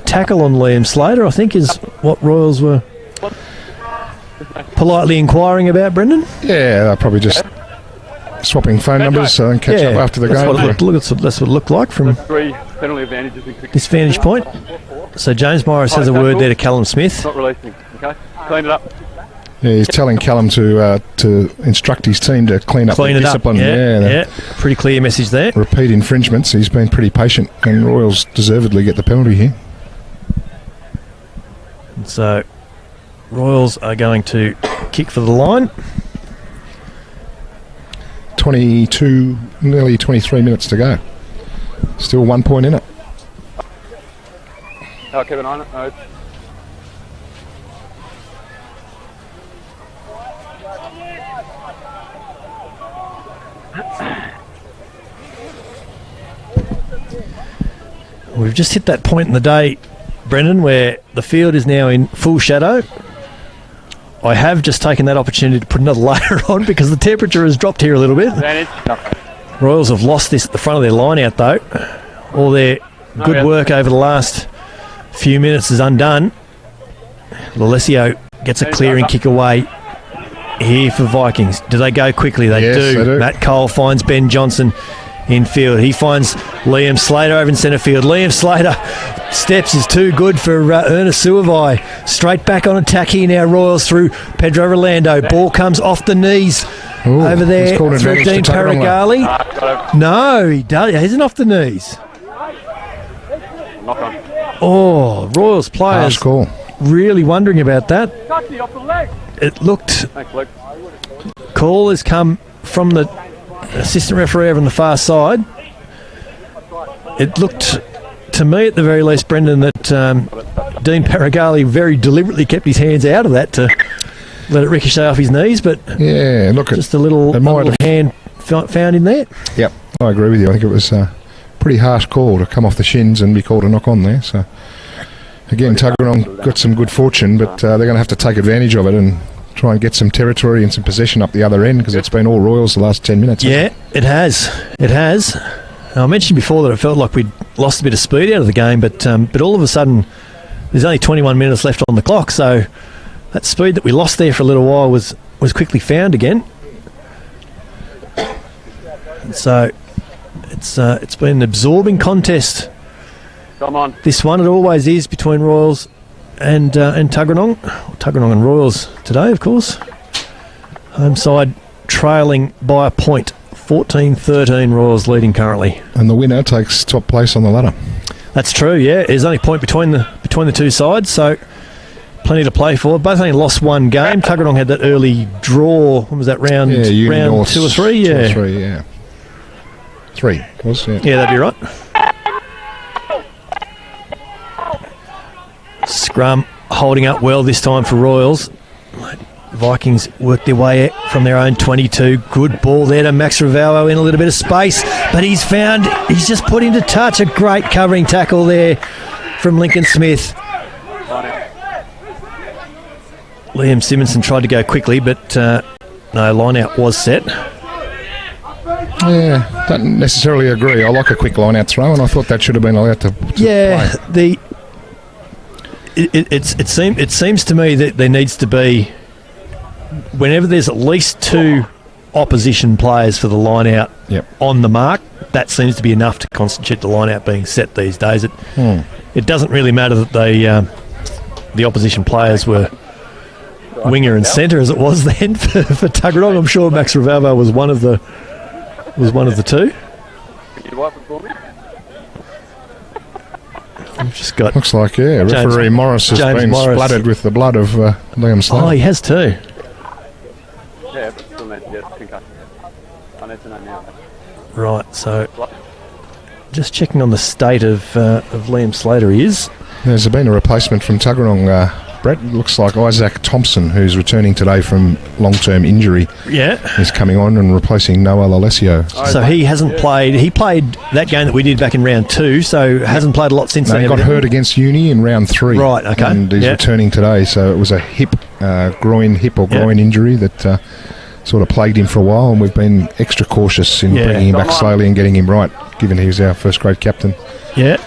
tackle on Liam Slater, I think is what Royals were politely inquiring about, Brendan. Yeah, they're probably just swapping phone numbers and catch up after the game. That's what it looked like from this vantage point. So James Morris has a word there to Callum Smith. Not releasing. Okay, clean it up. Yeah, he's telling Callum to instruct his team to clean up the discipline. Yeah, pretty clear message there. Repeat infringements. He's been pretty patient, and Royals deservedly get the penalty here. And so Royals are going to kick for the line. 22, nearly 23 minutes to go. Still 1 point in it. Oh, keep an eye on it. No. We've just hit that point in the day, Brendan, where the field is now in full shadow. I have just taken that opportunity to put another layer on because the temperature has dropped here a little bit. Advantage. Royals have lost this at the front of their line out though. All their good work over the last few minutes is undone. Lalesio gets a clearing kick away here for Vikings. Do they go quickly? They do. Matt Cole finds Ben Johnson in field. He finds Liam Slater over in centre field. Liam Slater steps is too good for Ernest Suavai. Straight back on attack here now. Royals through Pedro Rolando. Ball comes off the knees. Over there through Dean Paragali. No, he does. He isn't off the knees. Knock on. Oh, Royals players really wondering about that. It looked. Thanks, Luke. Call has come from the assistant referee over on the far side. It looked to me, at the very least, Brendan, that Dean Paragali very deliberately kept his hands out of that to let it ricochet off his knees, but yeah, look, just a little hand found in there. Yep, I agree with you. I think it was a pretty harsh call to come off the shins and be called a knock on there. So again, Tuggeranong got some good fortune, but they're going to have to take advantage of it and try and get some territory and some possession up the other end, because it's been all Royals the last 10 minutes. Yeah, it has. It has. Now, I mentioned before that it felt like we'd lost a bit of speed out of the game, but all of a sudden there's only 21 minutes left on the clock, so that speed that we lost there for a little while was quickly found again. And so it's been an absorbing contest. Come on. This one, it always is, between Royals and Tuggeranong. Tuggeranong and Royals today, of course. Home side trailing by a point. 14-13 Royals leading currently. And the winner takes top place on the ladder. That's true, yeah. There's only a point between the two sides, so plenty to play for. Both only lost one game. Tuggeranong had that early draw. What was that, round 2 or 3? Yeah. 2 or 3, yeah. 3 was, yeah. Yeah, that'd be right. Scrum holding up well this time for Royals. Vikings work their way from their own 22. Good ball there to Max Ravallo in a little bit of space, but he's just put into touch. A great covering tackle there from Lincoln Smith. Liam Simonson tried to go quickly, but no, line out was set. Yeah, don't necessarily agree. I like a quick line out throw, and I thought that should have been allowed to play. It seems to me that there needs to be, whenever there's at least 2 opposition players for the line out on the mark, that seems to be enough to constitute the line out being set these days. It doesn't really matter that the opposition players were winger and centre as it was then for Tuggeranong. I'm sure Max Ravalvo was one of the 2. We've just got, looks like, referee Morris has been splattered with the blood of Liam Slater. Oh, he has too. Yeah, but still need to get concussion. I need to know now. Right, so just checking on the state of Liam Slater. He is. There's been a replacement from Tuggeranong, Brett. Looks like Isaac Thompson, who's returning today from long-term injury. Yeah. Is coming on and replacing Noah Lalesio. So he hasn't played. He played that game that we did back in round 2, so hasn't played a lot since then. He got hurt against Uni in round 3. Right, okay. And he's returning today, so it was a hip or groin injury that sort of plagued him for a while, and we've been extra cautious in bringing him back slowly and getting him right, given he was our first-grade captain. Yeah.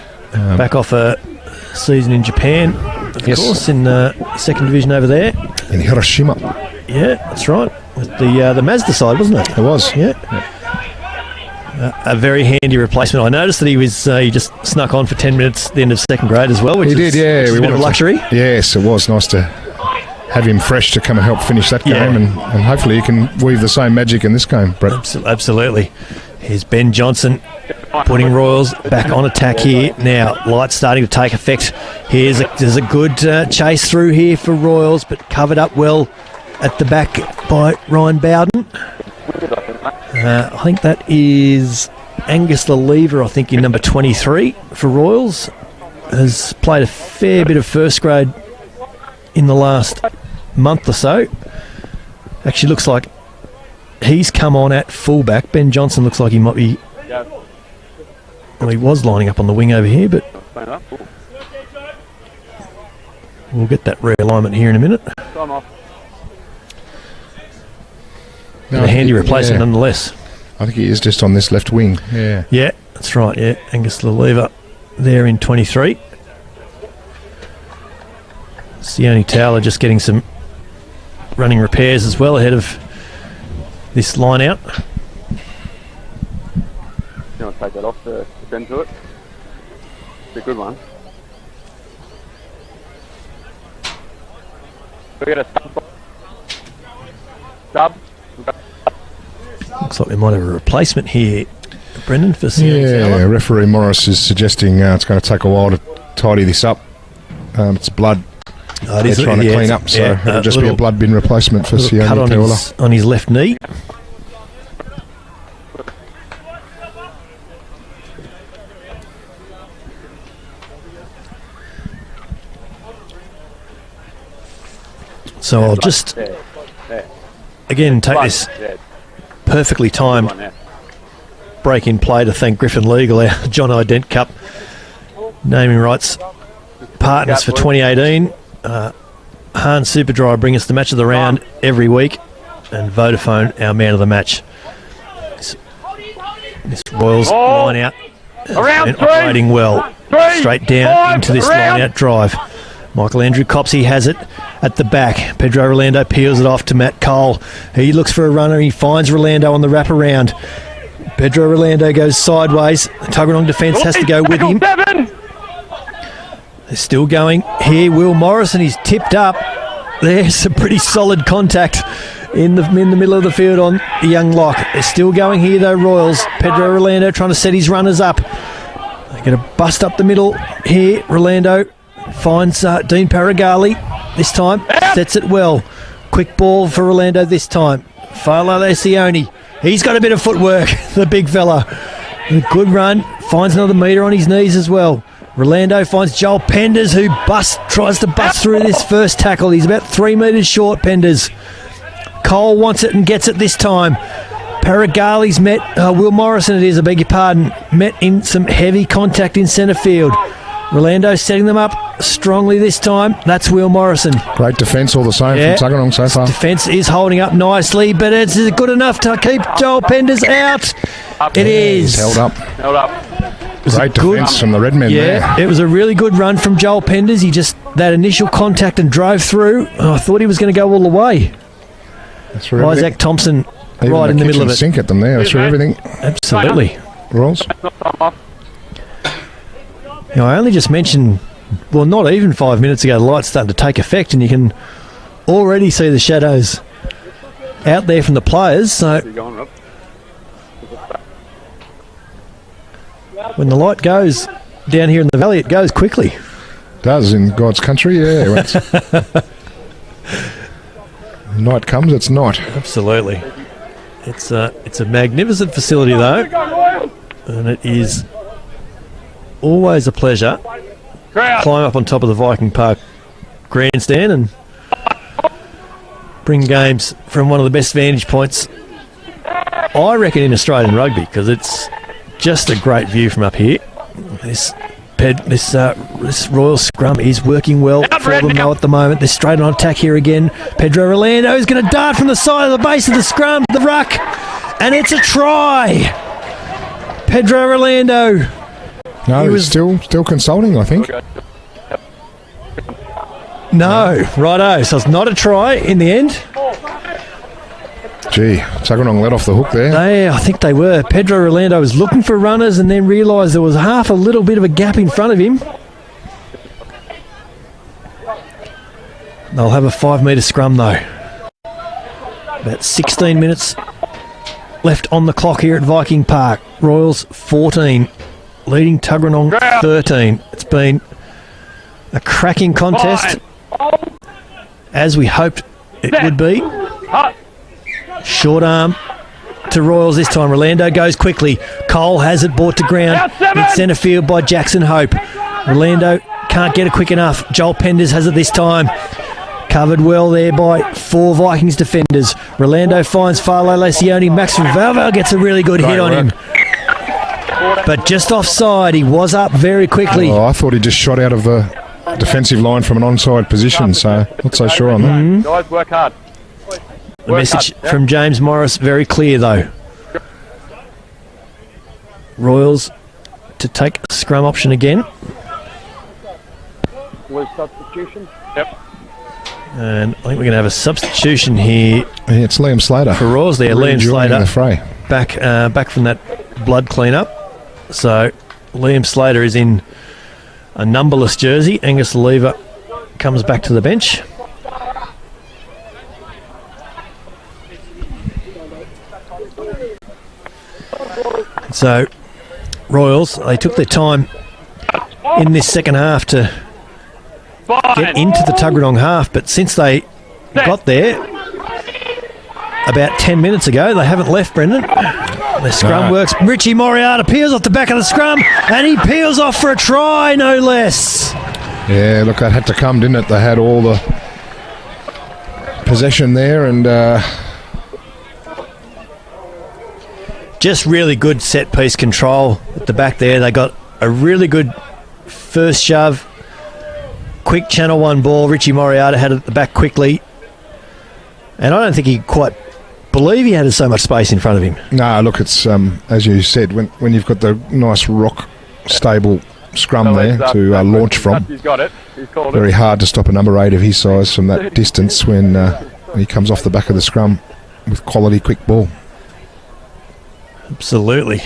Back off a season in Japan, of course, in the 2nd division over there. In Hiroshima. Yeah, that's right. With the Mazda side, wasn't it? It was. Yeah. A very handy replacement. I noticed that he just snuck on for 10 minutes at the end of 2nd grade as well, which is a bit of luxury. Yes, it was nice to have him fresh to come and help finish that game, and hopefully he can weave the same magic in this game, Brett. Absolutely. Here's Ben Johnson putting Royals back on attack here. Now, light starting to take effect. There's a good chase through here for Royals, but covered up well at the back by Ryan Bowden. I think that is Angus the Lever, I think, in number 23 for Royals. Has played a fair bit of first grade in the last month or so. Actually looks like he's come on at fullback. Ben Johnson looks like he might be... Well, he was lining up on the wing over here, but we'll get that realignment here in a minute. A handy replacement nonetheless. I think he is just on this left wing. Yeah, that's right. Yeah, Angus the Lever there in 23. Sione Towler just getting some running repairs as well ahead of this line out. You want to take that off to send to it? It's a good one. We get a sub. Looks like we might have a replacement here, Brendan, for Sione Towler. Referee Morris is suggesting it's going to take a while to tidy this up. It's blood. They're trying to clean up, so it'll just be a blood bin replacement for Sione Towler. On his left knee. So I'll just again take this perfectly timed break in play to thank Griffin Legal, our John I. Dent Cup naming rights partners for 2018. Hahn Superdry bring us the match of the round every week, and Vodafone our man of the match. This Royals line out has been operating well. Straight down into this line out drive. Michael Andrew Copsey has it at the back. Pedro Rolando peels it off to Matt Cole. He looks for a runner. He finds Rolando on the wraparound. Pedro Rolando goes sideways. The Tuggeranong defence has to go with him. They're still going here. Will Morrison is tipped up. There's some pretty solid contact in the middle of the field on the young lock. They're still going here though, Royals. Pedro Rolando trying to set his runners up. They're going to bust up the middle here. Rolando finds Dean Paragali this time. Sets it well. Quick ball for Rolando this time. Falo Sione. He's got a bit of footwork, the big fella. A good run. Finds another metre on his knees as well. Rolando finds Joel Penders, who tries to bust through this first tackle. He's about 3 metres short, Penders. Cole wants it and gets it this time. Paragali's met, Will Morrison it is, I beg your pardon, met in some heavy contact in centre field. Rolando setting them up strongly this time. That's Will Morrison. Great defence all the same from Tuggeranong so far. Defence is holding up nicely, but it's good enough to keep Joel Penders out. It is. He's held up. Great defence from the Redmen there. It was a really good run from Joel Penders. He just, that initial contact and drove through. I thought he was going to go all the way. That's right. Isaac Thompson even right in the middle of it. Sink at them there. That's through everything. Absolutely. Royals. Now, I only just mentioned, well, not even 5 minutes ago, the light's starting to take effect, and you can already see the shadows out there from the players. So when the light goes down here in the valley, it goes quickly. It does in God's country, yeah. Night comes, it's not. Absolutely. It's a magnificent facility, though, and it is always a pleasure climb up on top of the Viking Park grandstand and bring games from one of the best vantage points, I reckon, in Australian rugby, because it's just a great view from up here. This Royal scrum is working well for them though at the moment. They're straight on attack here again. Pedro Rolando is going to dart from the side of the base of the scrum to the ruck, and it's a try. Pedro Rolando. No, he was still consulting, I think. No, righto. So it's not a try in the end. Gee, Tuggeranong let off the hook there. I think they were. Pedro Rolando was looking for runners and then realised there was a little bit of a gap in front of him. They'll have a 5 metre scrum though. About 16 minutes left on the clock here at Viking Park. Royals 14, leading Tuggeranong 13. It's been a cracking contest, as we hoped it would be. Short arm to Royals this time. Rolando goes quickly. Cole has it brought to ground in centre field by Jackson Hope. Rolando can't get it quick enough. Joel Penders has it this time. Covered well there by 4 Vikings defenders. Rolando finds Farlow Lencioni. Max Valval gets a really good hit on him. But just offside. He was up very quickly. Oh, I thought he just shot out of the defensive line from an onside position, so not so sure on that. Guys, work hard. The message from James Morris very clear though. Royals to take a scrum option again. Was substitution? Yep. And I think we're going to have a substitution here. Yeah, it's Liam Slater For Royals there. Really Liam Slater in the fray. back from that blood clean-up. So Liam Slater is in a numberless jersey. Angus Lever comes back to the bench. So Royals, they took their time in this second half to get into the Tuggeranong half, but since they got there about 10 minutes ago, they haven't left, Brendan. The scrum works. Richie Moriarty peels off the back of the scrum, and he peels off for a try, no less. Yeah, look, that had to come, didn't it? They had all the possession there, and just really good set-piece control at the back there. They got a really good first shove. Quick channel one ball. Richie Moriarty had it at the back quickly. And I don't think he quite believe he had so much space in front of him. no, look, it's as you said, when you've got the nice rock stable scrum there to launch from, He's got it. He's called very hard to stop a number 8 of his size from that distance when he comes off the back of the scrum with quality quick ball. Absolutely.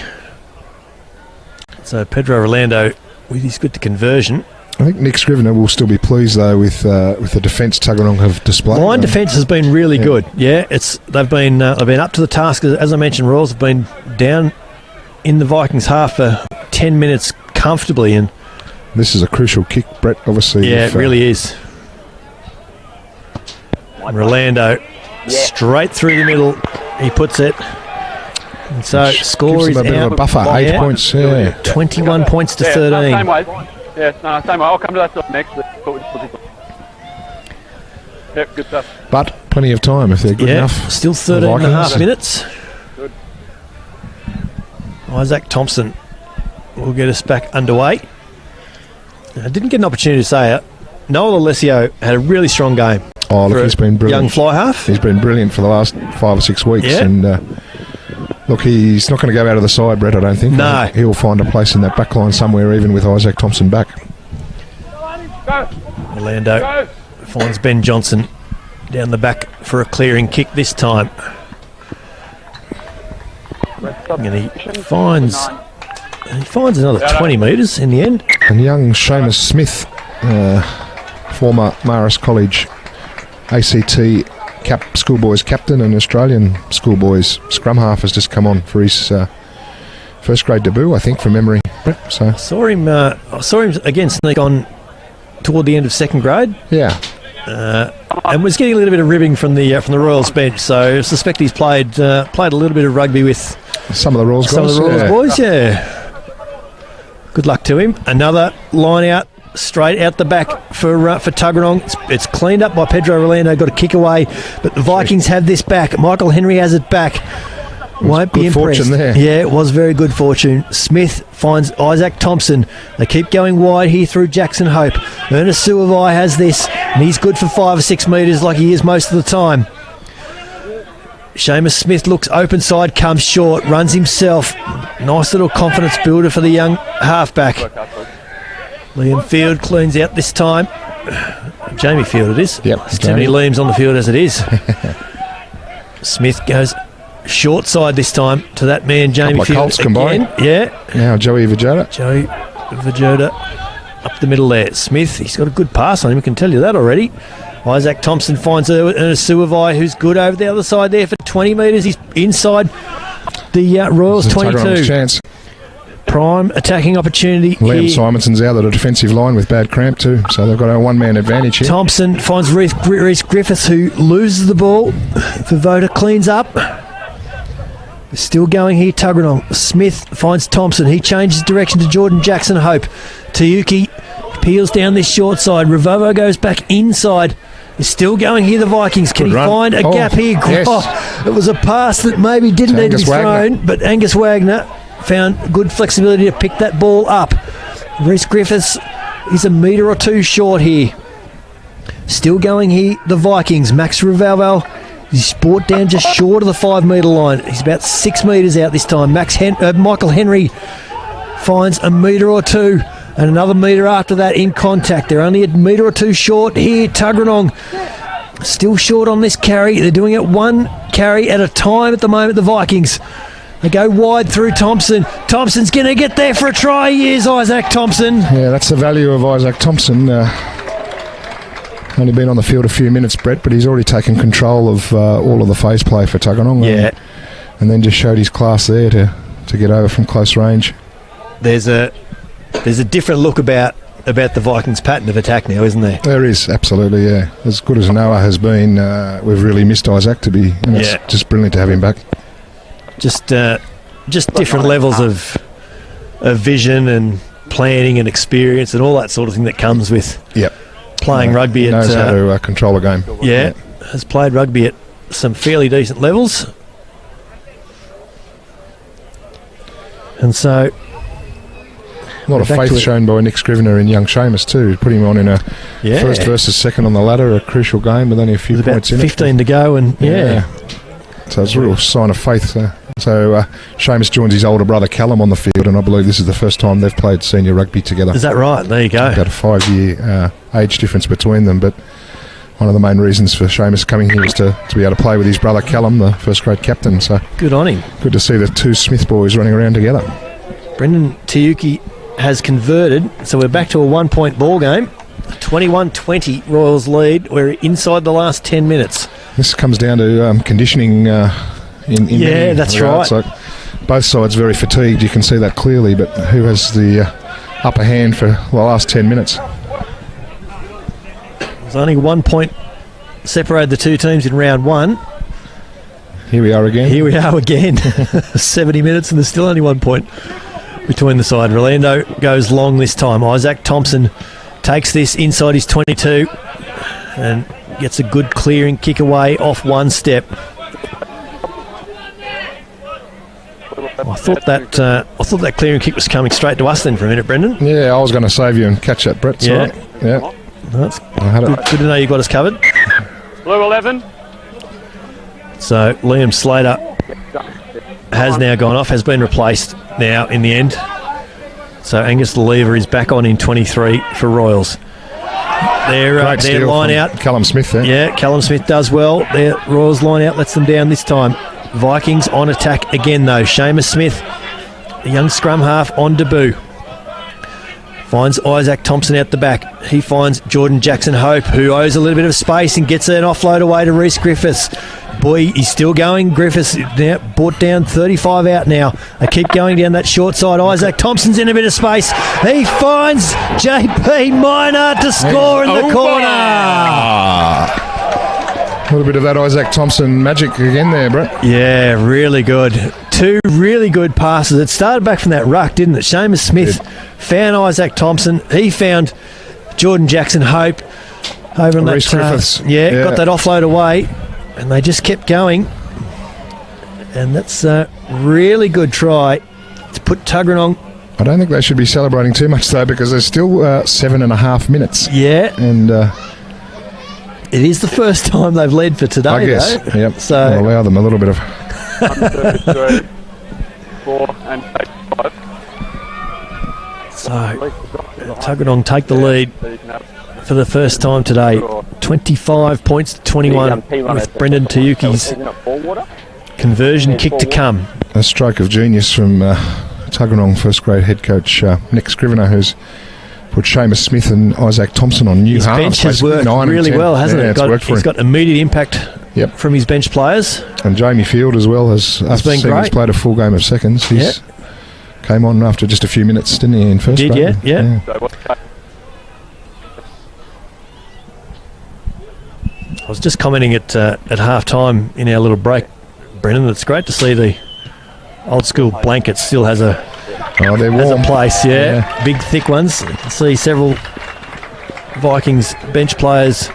So Pedro Rolando with his good to conversion. I think Nick Scrivener will still be pleased though with the defence Tuggeranong have displayed. Line defence has been really good. Yeah, they've been up to the task. As I mentioned, Royals have been down in the Vikings half for 10 minutes comfortably, and this is a crucial kick, Brett. Obviously, yeah, it really is. And Rolando straight through the middle. He puts it. And so score is a bit out of a buffer. 8 points. Yeah. 21 points to 13. Same way. Yeah, no, same way. I'll come to that stuff next. Yep, good stuff. But plenty of time if they're good enough. Still 13 and a half Vikings. minutes. Good. Isaac Thompson will get us back underway. I didn't get an opportunity to say it. Noel Alessio had a really strong game. Oh, look, he's been brilliant. Young fly half. He's been brilliant for the last 5 or 6 weeks. Yeah. And look, he's not going to go out of the side, Brett, I don't think. No. He'll find a place in that back line somewhere, even with Isaac Thompson back. Orlando finds Ben Johnson down the back for a clearing kick this time. And he finds another 20 metres in the end. And young Seamus Smith, former Marist College ACT schoolboys captain and Australian schoolboys scrum half, has just come on for his first grade debut, I think, from memory. So I saw him again sneak on toward the end of second grade. Yeah. And was getting a little bit of ribbing from the Royals bench. So I suspect he's played a little bit of rugby with some of the Royals some guys. of the Royals boys. Yeah. Good luck to him. Another line out. Straight out the back for Tuggeranong. It's cleaned up by Pedro Rolando. Got a kick away, but the Vikings have this back. Michael Henry has it back. Won't be impressed. Fortune there. Yeah, it was very good fortune. Smith finds Isaac Thompson. They keep going wide here through Jackson Hope. Ernest Suavai has this, and he's good for 5 or 6 metres like he is most of the time. Seamus Smith looks open side, comes short, runs himself. Nice little confidence builder for the young halfback. Liam Field cleans out this time. Jamie Field it is. Yep. There's too many Liams on the field as it is. Smith goes short side this time to that man Jamie Couple of Field Colts combined. again. Yeah. Now Joey Vajota. Joey Vajota up the middle there. Smith, he's got a good pass on him, I can tell you that already. Isaac Thompson finds a Suavai who's good over the other side there for 20 metres. He's inside the Royals 22. Chance. Prime attacking opportunity. Liam Simonson's out of the defensive line with bad cramp too, so they've got a one-man advantage here. Thompson finds Reece Griffiths, who loses the ball. Vavoda cleans up. Still going here, Tuggeranong. Smith finds Thompson. He changes direction to Jordan Jackson Hope. Tayuki peels down this short side. Ravovo goes back inside. He's still going here, the Vikings. Can he find a gap here? Yes. Oh, it was a pass that maybe didn't need to be thrown, but Angus Wagner found good flexibility to pick that ball up. Reece Griffiths is a metre or two short here. Still going here, the Vikings. Max Ravalval, he's brought down just short of the 5 metre line. He's about 6 metres out this time. Michael Henry finds a metre or two, and another metre after that in contact. They're only a metre or two short here. Tuggeranong still short on this carry. They're doing it one carry at a time at the moment, the Vikings. They go wide through Thompson. Thompson's going to get there for a try. Here's Isaac Thompson. Yeah, that's the value of Isaac Thompson. Only been on the field a few minutes, Brett, but he's already taken control of all of the phase play for Tuggeranong. Yeah. And then just showed his class there to get over from close range. There's a different look about the Vikings' pattern of attack now, isn't there? There is, absolutely, yeah. As good as Noah has been, we've really missed Isaac to be. And it's just brilliant to have him back. Just different levels of vision and planning and experience and all that sort of thing that comes with playing rugby. He knows how to control a game. Yeah, has played rugby at some fairly decent levels. And so a lot of faith shown by Nick Scrivener in young Seamus too. Put him on in a first versus second on the ladder, a crucial game with only a few points in it. 15 to go, and so it's a real sign of faith. So Seamus joins his older brother Callum on the field, and I believe this is the first time they've played senior rugby together. Is that right? There you go. About a 5-year age difference between them, but one of the main reasons for Seamus coming here is to be able to play with his brother Callum, the first grade captain. So good on him. Good to see the two Smith boys running around together. Brendan Tayuki has converted, so we're back to a 1-point ball game. 21-20 Royals lead. We're inside the last 10 minutes. This comes down to conditioning in many that's regards. right. So both sides very fatigued, you can see that clearly, but who has the upper hand for the last 10 minutes? There's only 1 point separated the two teams in round one. Here we are again. 70 minutes and there's still only 1 point between the side. Rolando goes long this time. Isaac Thompson takes this inside his 22 and gets a good clearing kick away off one step. I thought that clearing kick was coming straight to us then for a minute, Brendan. Yeah, I was going to save you and catch that, Brett. Yeah. Right. Yeah. That's good to know you got us covered. Blue 11. So Liam Slater has now gone off, has been replaced now in the end. So Angus Lever is back on in 23 for Royals. Their line out. Callum Smith there. Yeah, Callum Smith does well. Their Royals line out lets them down this time. Vikings on attack again though. Seamus Smith, the young scrum half, on debut. Finds Isaac Thompson out the back. He finds Jordan Jackson Hope, who owes a little bit of space and gets an offload away to Reece Griffiths. Boy, he's still going. Griffiths now brought down 35 out now. They keep going down that short side. Isaac Thompson's in a bit of space. He finds JP Minor to score in the corner. A little bit of that Isaac Thompson magic again there, Brett. Yeah, really good. Two really good passes. It started back from that ruck, didn't it? Seamus Smith found Isaac Thompson. He found Jordan Jackson Hope over on Reece Griffiths. Got that offload away, and they just kept going. And that's a really good try to put Tuggeranong. I don't think they should be celebrating too much though, because there's still 7.5 minutes. Yeah, and it is the first time they've led for today. I guess. Though. Yep. So I'll allow them a little bit of. 33, 4 and 5. So Tuggeranong take the lead for the first time today. 25 points to 21 with Brendan Tayuki's conversion kick to come. A stroke of genius from Tuggeranong first grade head coach Nick Scrivener, who's put Seamus Smith and Isaac Thompson on new His halves. bench has basically, worked 9 and really 10. well, hasn't Yeah, it? it's worked for He's him. got immediate impact from his bench players. And Jamie Field as well has been great. He's played a full game of seconds. He's came on after just a few minutes, didn't he, in first grade? Yeah. I was just commenting at half time in our little break, Brendan, it's great to see the old school blanket still has a they're has a warm. place, big thick ones. You can see several Vikings bench players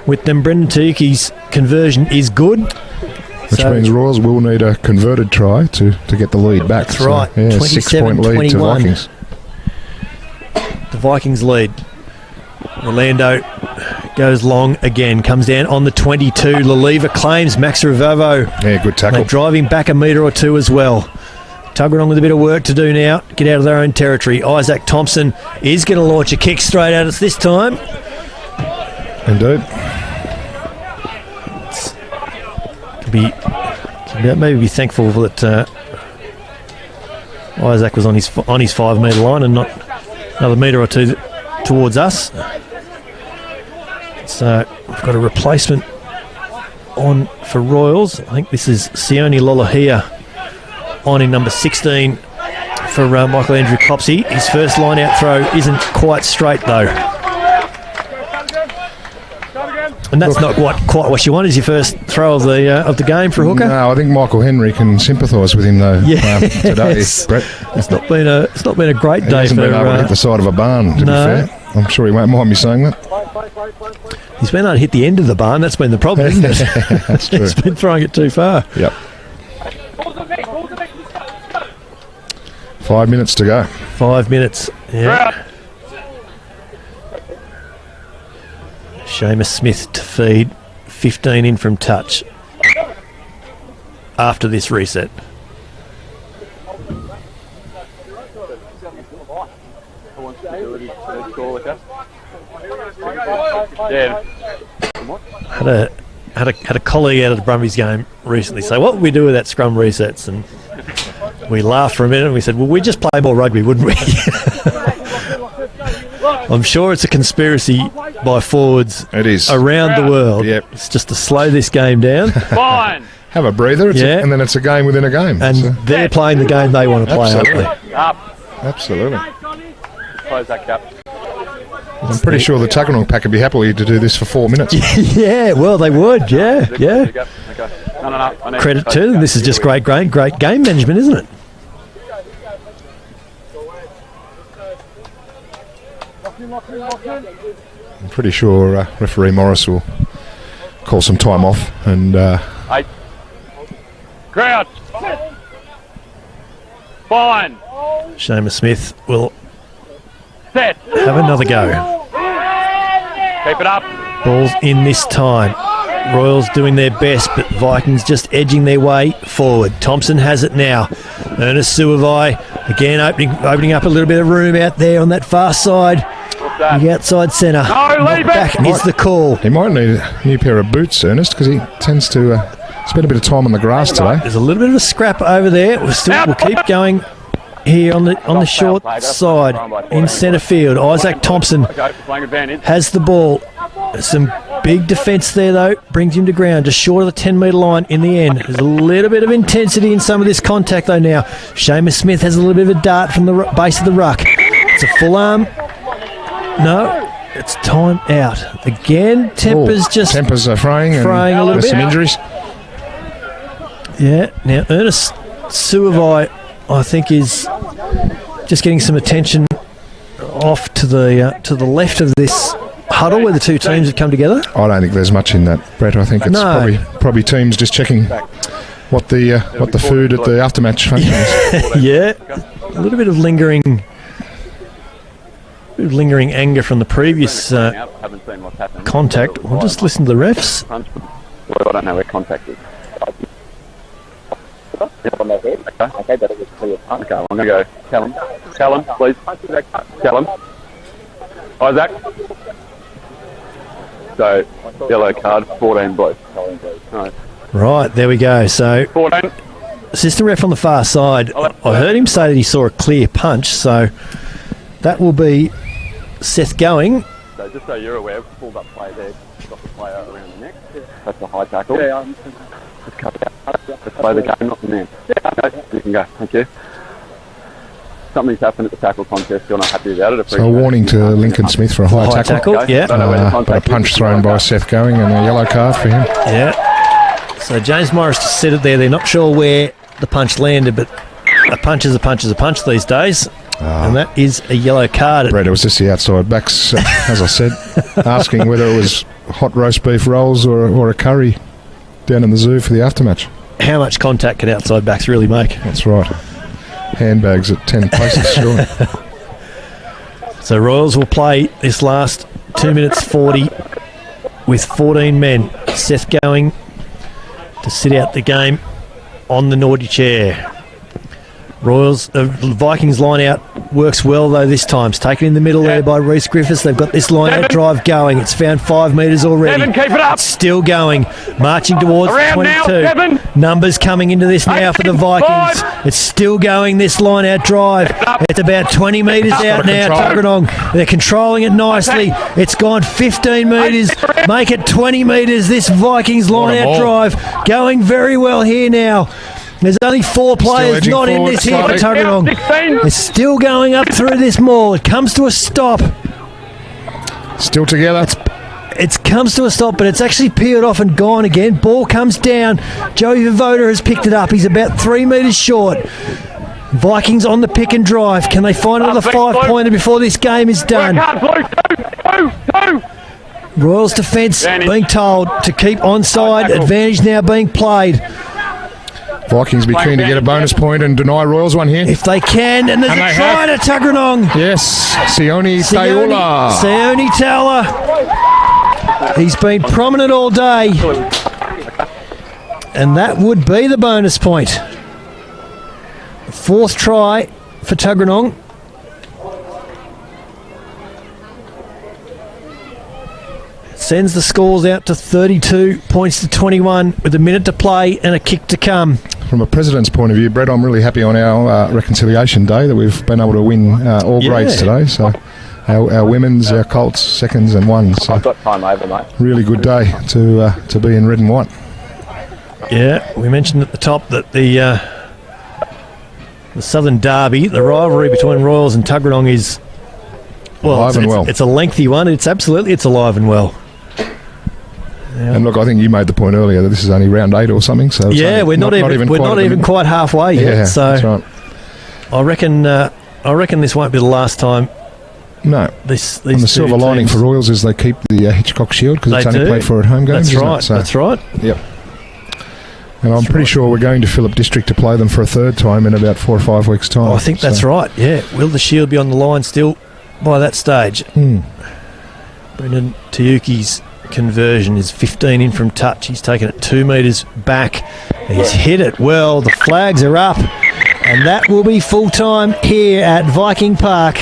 with them. Brendan Tuki's conversion is good, Which means Royals will need a converted try to get the lead back. That's right. Yeah, 6-point lead to 27-21. Vikings. The Vikings lead. Orlando goes long again, comes down on the 22. Laliva claims Max Ravovo. Yeah, good tackle. They drive him back a metre or two as well. Tuggeranong with a bit of work to do now. Get out of their own territory. Isaac Thompson is going to launch a kick straight at us this time. Indeed. Can maybe be thankful that Isaac was on his 5 metre line and not another metre or two towards us. So we've got a replacement on for Royals. I think this is Sione Lolahia on in number 16 for Michael Andrew Copsey. His first line out throw isn't quite straight though. And that's not quite what you want as your first throw of the game for a hooker. No, I think Michael Henry can sympathise with him though. Yes. Today, Brett. It's not been a great He day hasn't for. been able to hit the side of a barn. To No. be fair, I'm sure he won't mind me saying that. He's been able to hit the end of the barn. That's been the problem, isn't it? That's true. He's been throwing it too far. Yep. 5 minutes to go. 5 minutes. Yeah. Seamus Smith to feed. 15 in from touch after this reset. Had a colleague out of the Brumbies game recently say, what would we do with that scrum resets? And we laughed for a minute and we said, well, we'd just play more rugby, wouldn't we? I'm sure it's a conspiracy by forwards around the world. Yep. It's just to slow this game down. Fine. Have a breather, and then it's a game within a game. And they're playing the game they want to play, Absolutely. aren't they? Up. Absolutely. Close that gap. I'm pretty sure the Tuggeranong pack would be happy to do this for 4 minutes. Yeah, well, they would, yeah. Okay. No. I need Credit close to them. the This is gap. just great game management, isn't it? I'm pretty sure referee Morris will call some time off and 8. Crouch. Fine. Seamus Smith will Set. have another go. Keep it up. Ball's in this time. Royals doing their best, but Vikings just edging their way forward. Thompson has it now. Ernest Suavai again opening up a little bit of room out there on that far side. What's that? The outside centre. No, leave it. Back is the call. he might need a new pair of boots, Ernest, because he tends to spend a bit of time on the grass today. There's a little bit of a scrap over there. We'll keep going here on the short side in centre field. Isaac Thompson Okay, playing advantage. has the ball. Some big defence there, though. Brings him to ground, just short of the 10 metre line in the end. There's a little bit of intensity in some of this contact, though, now. Seamus Smith has a little bit of a dart from the base of the ruck. It's a full arm. No, it's time out. Again, Tempers Tempers are fraying a little with bit. some injuries. Yeah, now Ernest Suavai, I think, is just getting some attention off to the left of this huddle where the two teams have come together. I don't think there's much in that, Brett. I think it's No. probably teams just checking what the food at the aftermatch function is. Yeah, a little bit of lingering anger from the previous Haven't seen what's happened. contact. We'll just listen to the refs. Well, I don't know where contact is. Okay, that'll get clear. Okay, I'm going to go. Callum, please. Callum. Isaac. So, yellow card, 14 blue. Right. Right, there we go. So, 14. assistant ref on the far side, I heard him say that he saw a clear punch, so that will be Seth Going. So just so you're aware, pulled up play there, got the player around the neck. That's a high tackle. Yeah, just cut it out. Let's play the game, not the man. Okay, you can go. Thank you. Something's happened at the tackle contest. You're not happy about it. So a warning to Lincoln Smith for a high tackle. Yeah. But a punch thrown by Seth Going and a yellow card for him. Yeah. So James Morris just said it there. They're not sure where the punch landed, but a punch is a punch is a punch these days. And that is a yellow card. Brett, it was just the outside backs, as I said, asking whether it was hot roast beef rolls or a curry down in the zoo for the aftermatch. How much contact can outside backs really make? That's right. Handbags at 10 places, sure. So Royals will play this last 2 minutes 40 with 14 men. Seth Going to sit out the game on the naughty chair. Royals, Vikings line out works well though this time. It's taken in the middle there by Reece Griffiths. They've got this line out drive going. It's found 5 metres already. Devin, keep it up. It's still going. Marching towards Around 22. now, Numbers coming into this now for the Vikings. It's still going, this line out drive. It's about 20 metres out now, Tuggeranong. They're controlling it nicely. It's gone 15 metres. Make it 20 metres, this Vikings line out drive. Going very well here now. There's only 4 players not in this here for Tuggeranong. It's still going up through this maul. It comes to a stop. Still together. It comes to a stop, but it's actually peeled off and gone again. Ball comes down. Joey Vivoda has picked it up. He's about 3 metres short. Vikings on the pick and drive. Can they find another 5-pointer before this game is done? Royals defence being told to keep onside. Advantage now being played. Vikings be keen to get a bonus point and deny Royals one here. If they can, and there's a try to Tuggeranong. Yes, Sione Taylor. He's been prominent all day. And that would be the bonus point. 4th try for Tuggeranong. Sends the scores out to 32 points to 21 with a minute to play and a kick to come. From a president's point of view, Brett, I'm really happy on our reconciliation day that we've been able to win all grades today. So our women's, our Colts, seconds and ones. So I've got time over, mate. really good day to be in red and white. Yeah, we mentioned at the top that the Southern Derby, the rivalry between Royals and Tuggeranong is alive and well. It's a lengthy one. It's alive and well. Yeah. And look, I think you made the point earlier that this is only round 8 or something. So we're not even quite halfway yet. Yeah, so that's right. I reckon this won't be the last time. No. And the silver lining for Royals is they keep the Hitchcock Shield because it's only played for at home games. That's right. So, that's right. Yep. And I'm pretty sure we're going to Phillip District to play them for a 3rd time in about 4 or 5 weeks' time. I think that's right. Yeah. Will the Shield be on the line still by that stage? Brendan Tayuki's conversion is 15 in from touch. He's taken it 2 metres back. He's hit it well. The flags are up, and that will be full time here at Viking Park.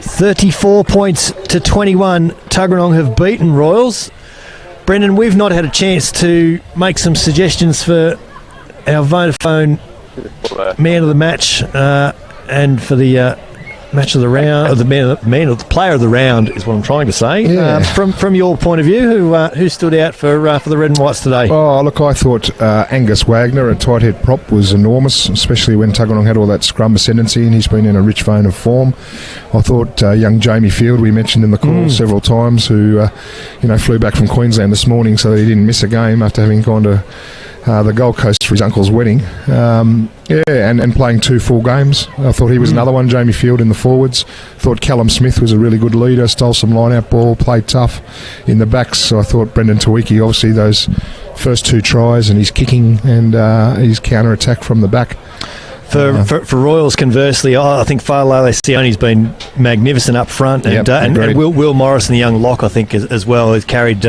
34 points to 21. Tuggeranong have beaten Royals. Brendan, we've not had a chance to make some suggestions for our Vodafone man of the match and for the match of the round, or the player of the round is what I'm trying to say. Yeah. From your point of view, who stood out for the Red and Whites today? Oh, look, I thought Angus Wagner at tight head prop was enormous, especially when Tuggeranong had all that scrum ascendancy, and he's been in a rich vein of form. I thought young Jamie Field, we mentioned in the call several times, who flew back from Queensland this morning so that he didn't miss a game after having gone to the Gold Coast for his uncle's wedding. And playing 2 full games. I thought he was another one, Jamie Field in the forwards. Thought Callum Smith was a really good leader, stole some line-out ball, played tough in the backs. So I thought Brendan Tawiki, obviously those first 2 tries and his kicking and his counter-attack from the back. For Royals, conversely, I think Falale Sione's been magnificent up front, and Will Morris and the young lock, I think, as well, has carried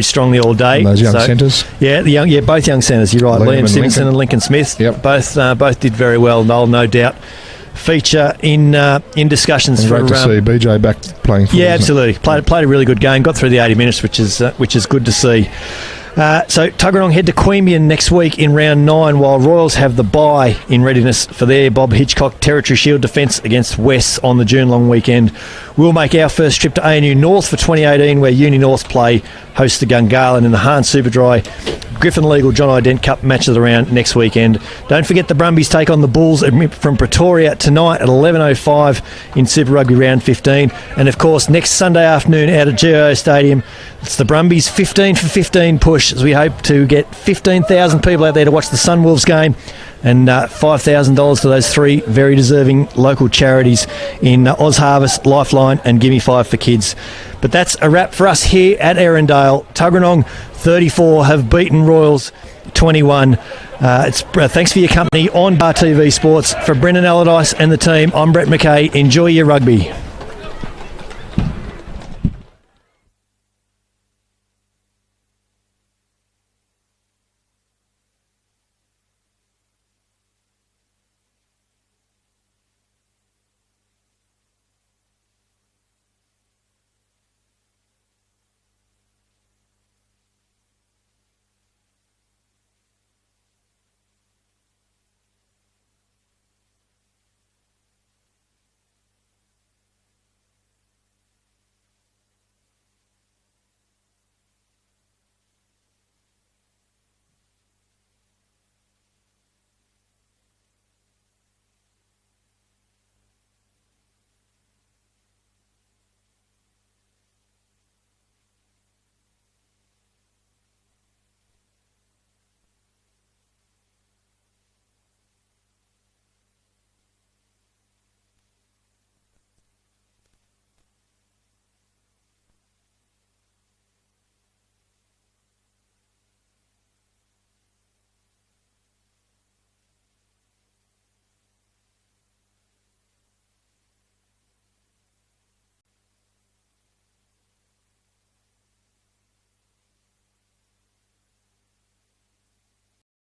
strongly all day. And those young centres, both young centres. You're right, Liam Simpson and Lincoln Smith. Yep. Both did very well. They'll no doubt feature in discussions. And great to see BJ back playing. Absolutely. Played a really good game. Got through the 80 minutes, which is good to see. So Tuggeranong head to Queanbeyan next week in round 9, while Royals have the bye in readiness for their Bob Hitchcock Territory Shield defence against West on the June long weekend. We'll make our first trip to ANU North for 2018, where Uni North play host to Gungahlin in the Hahn Superdry Griffin Legal John Dent Cup match of the round next weekend. Don't forget the Brumbies take on the Bulls from Pretoria tonight at 11:05 in Super Rugby round 15, and of course next Sunday afternoon out at GIO Stadium it's the Brumbies 15 for 15 push, as we hope to get 15,000 people out there to watch the Sunwolves game, and $5,000 to those 3 very deserving local charities in Oz Harvest, Lifeline and Gimme 5 for Kids. But that's a wrap for us here at Erindale. Tuggeranong 34 have beaten Royals 21. Thanks for your company on Bar TV Sports. For Brendan Allardyce and the team, I'm Brett McKay. Enjoy your rugby.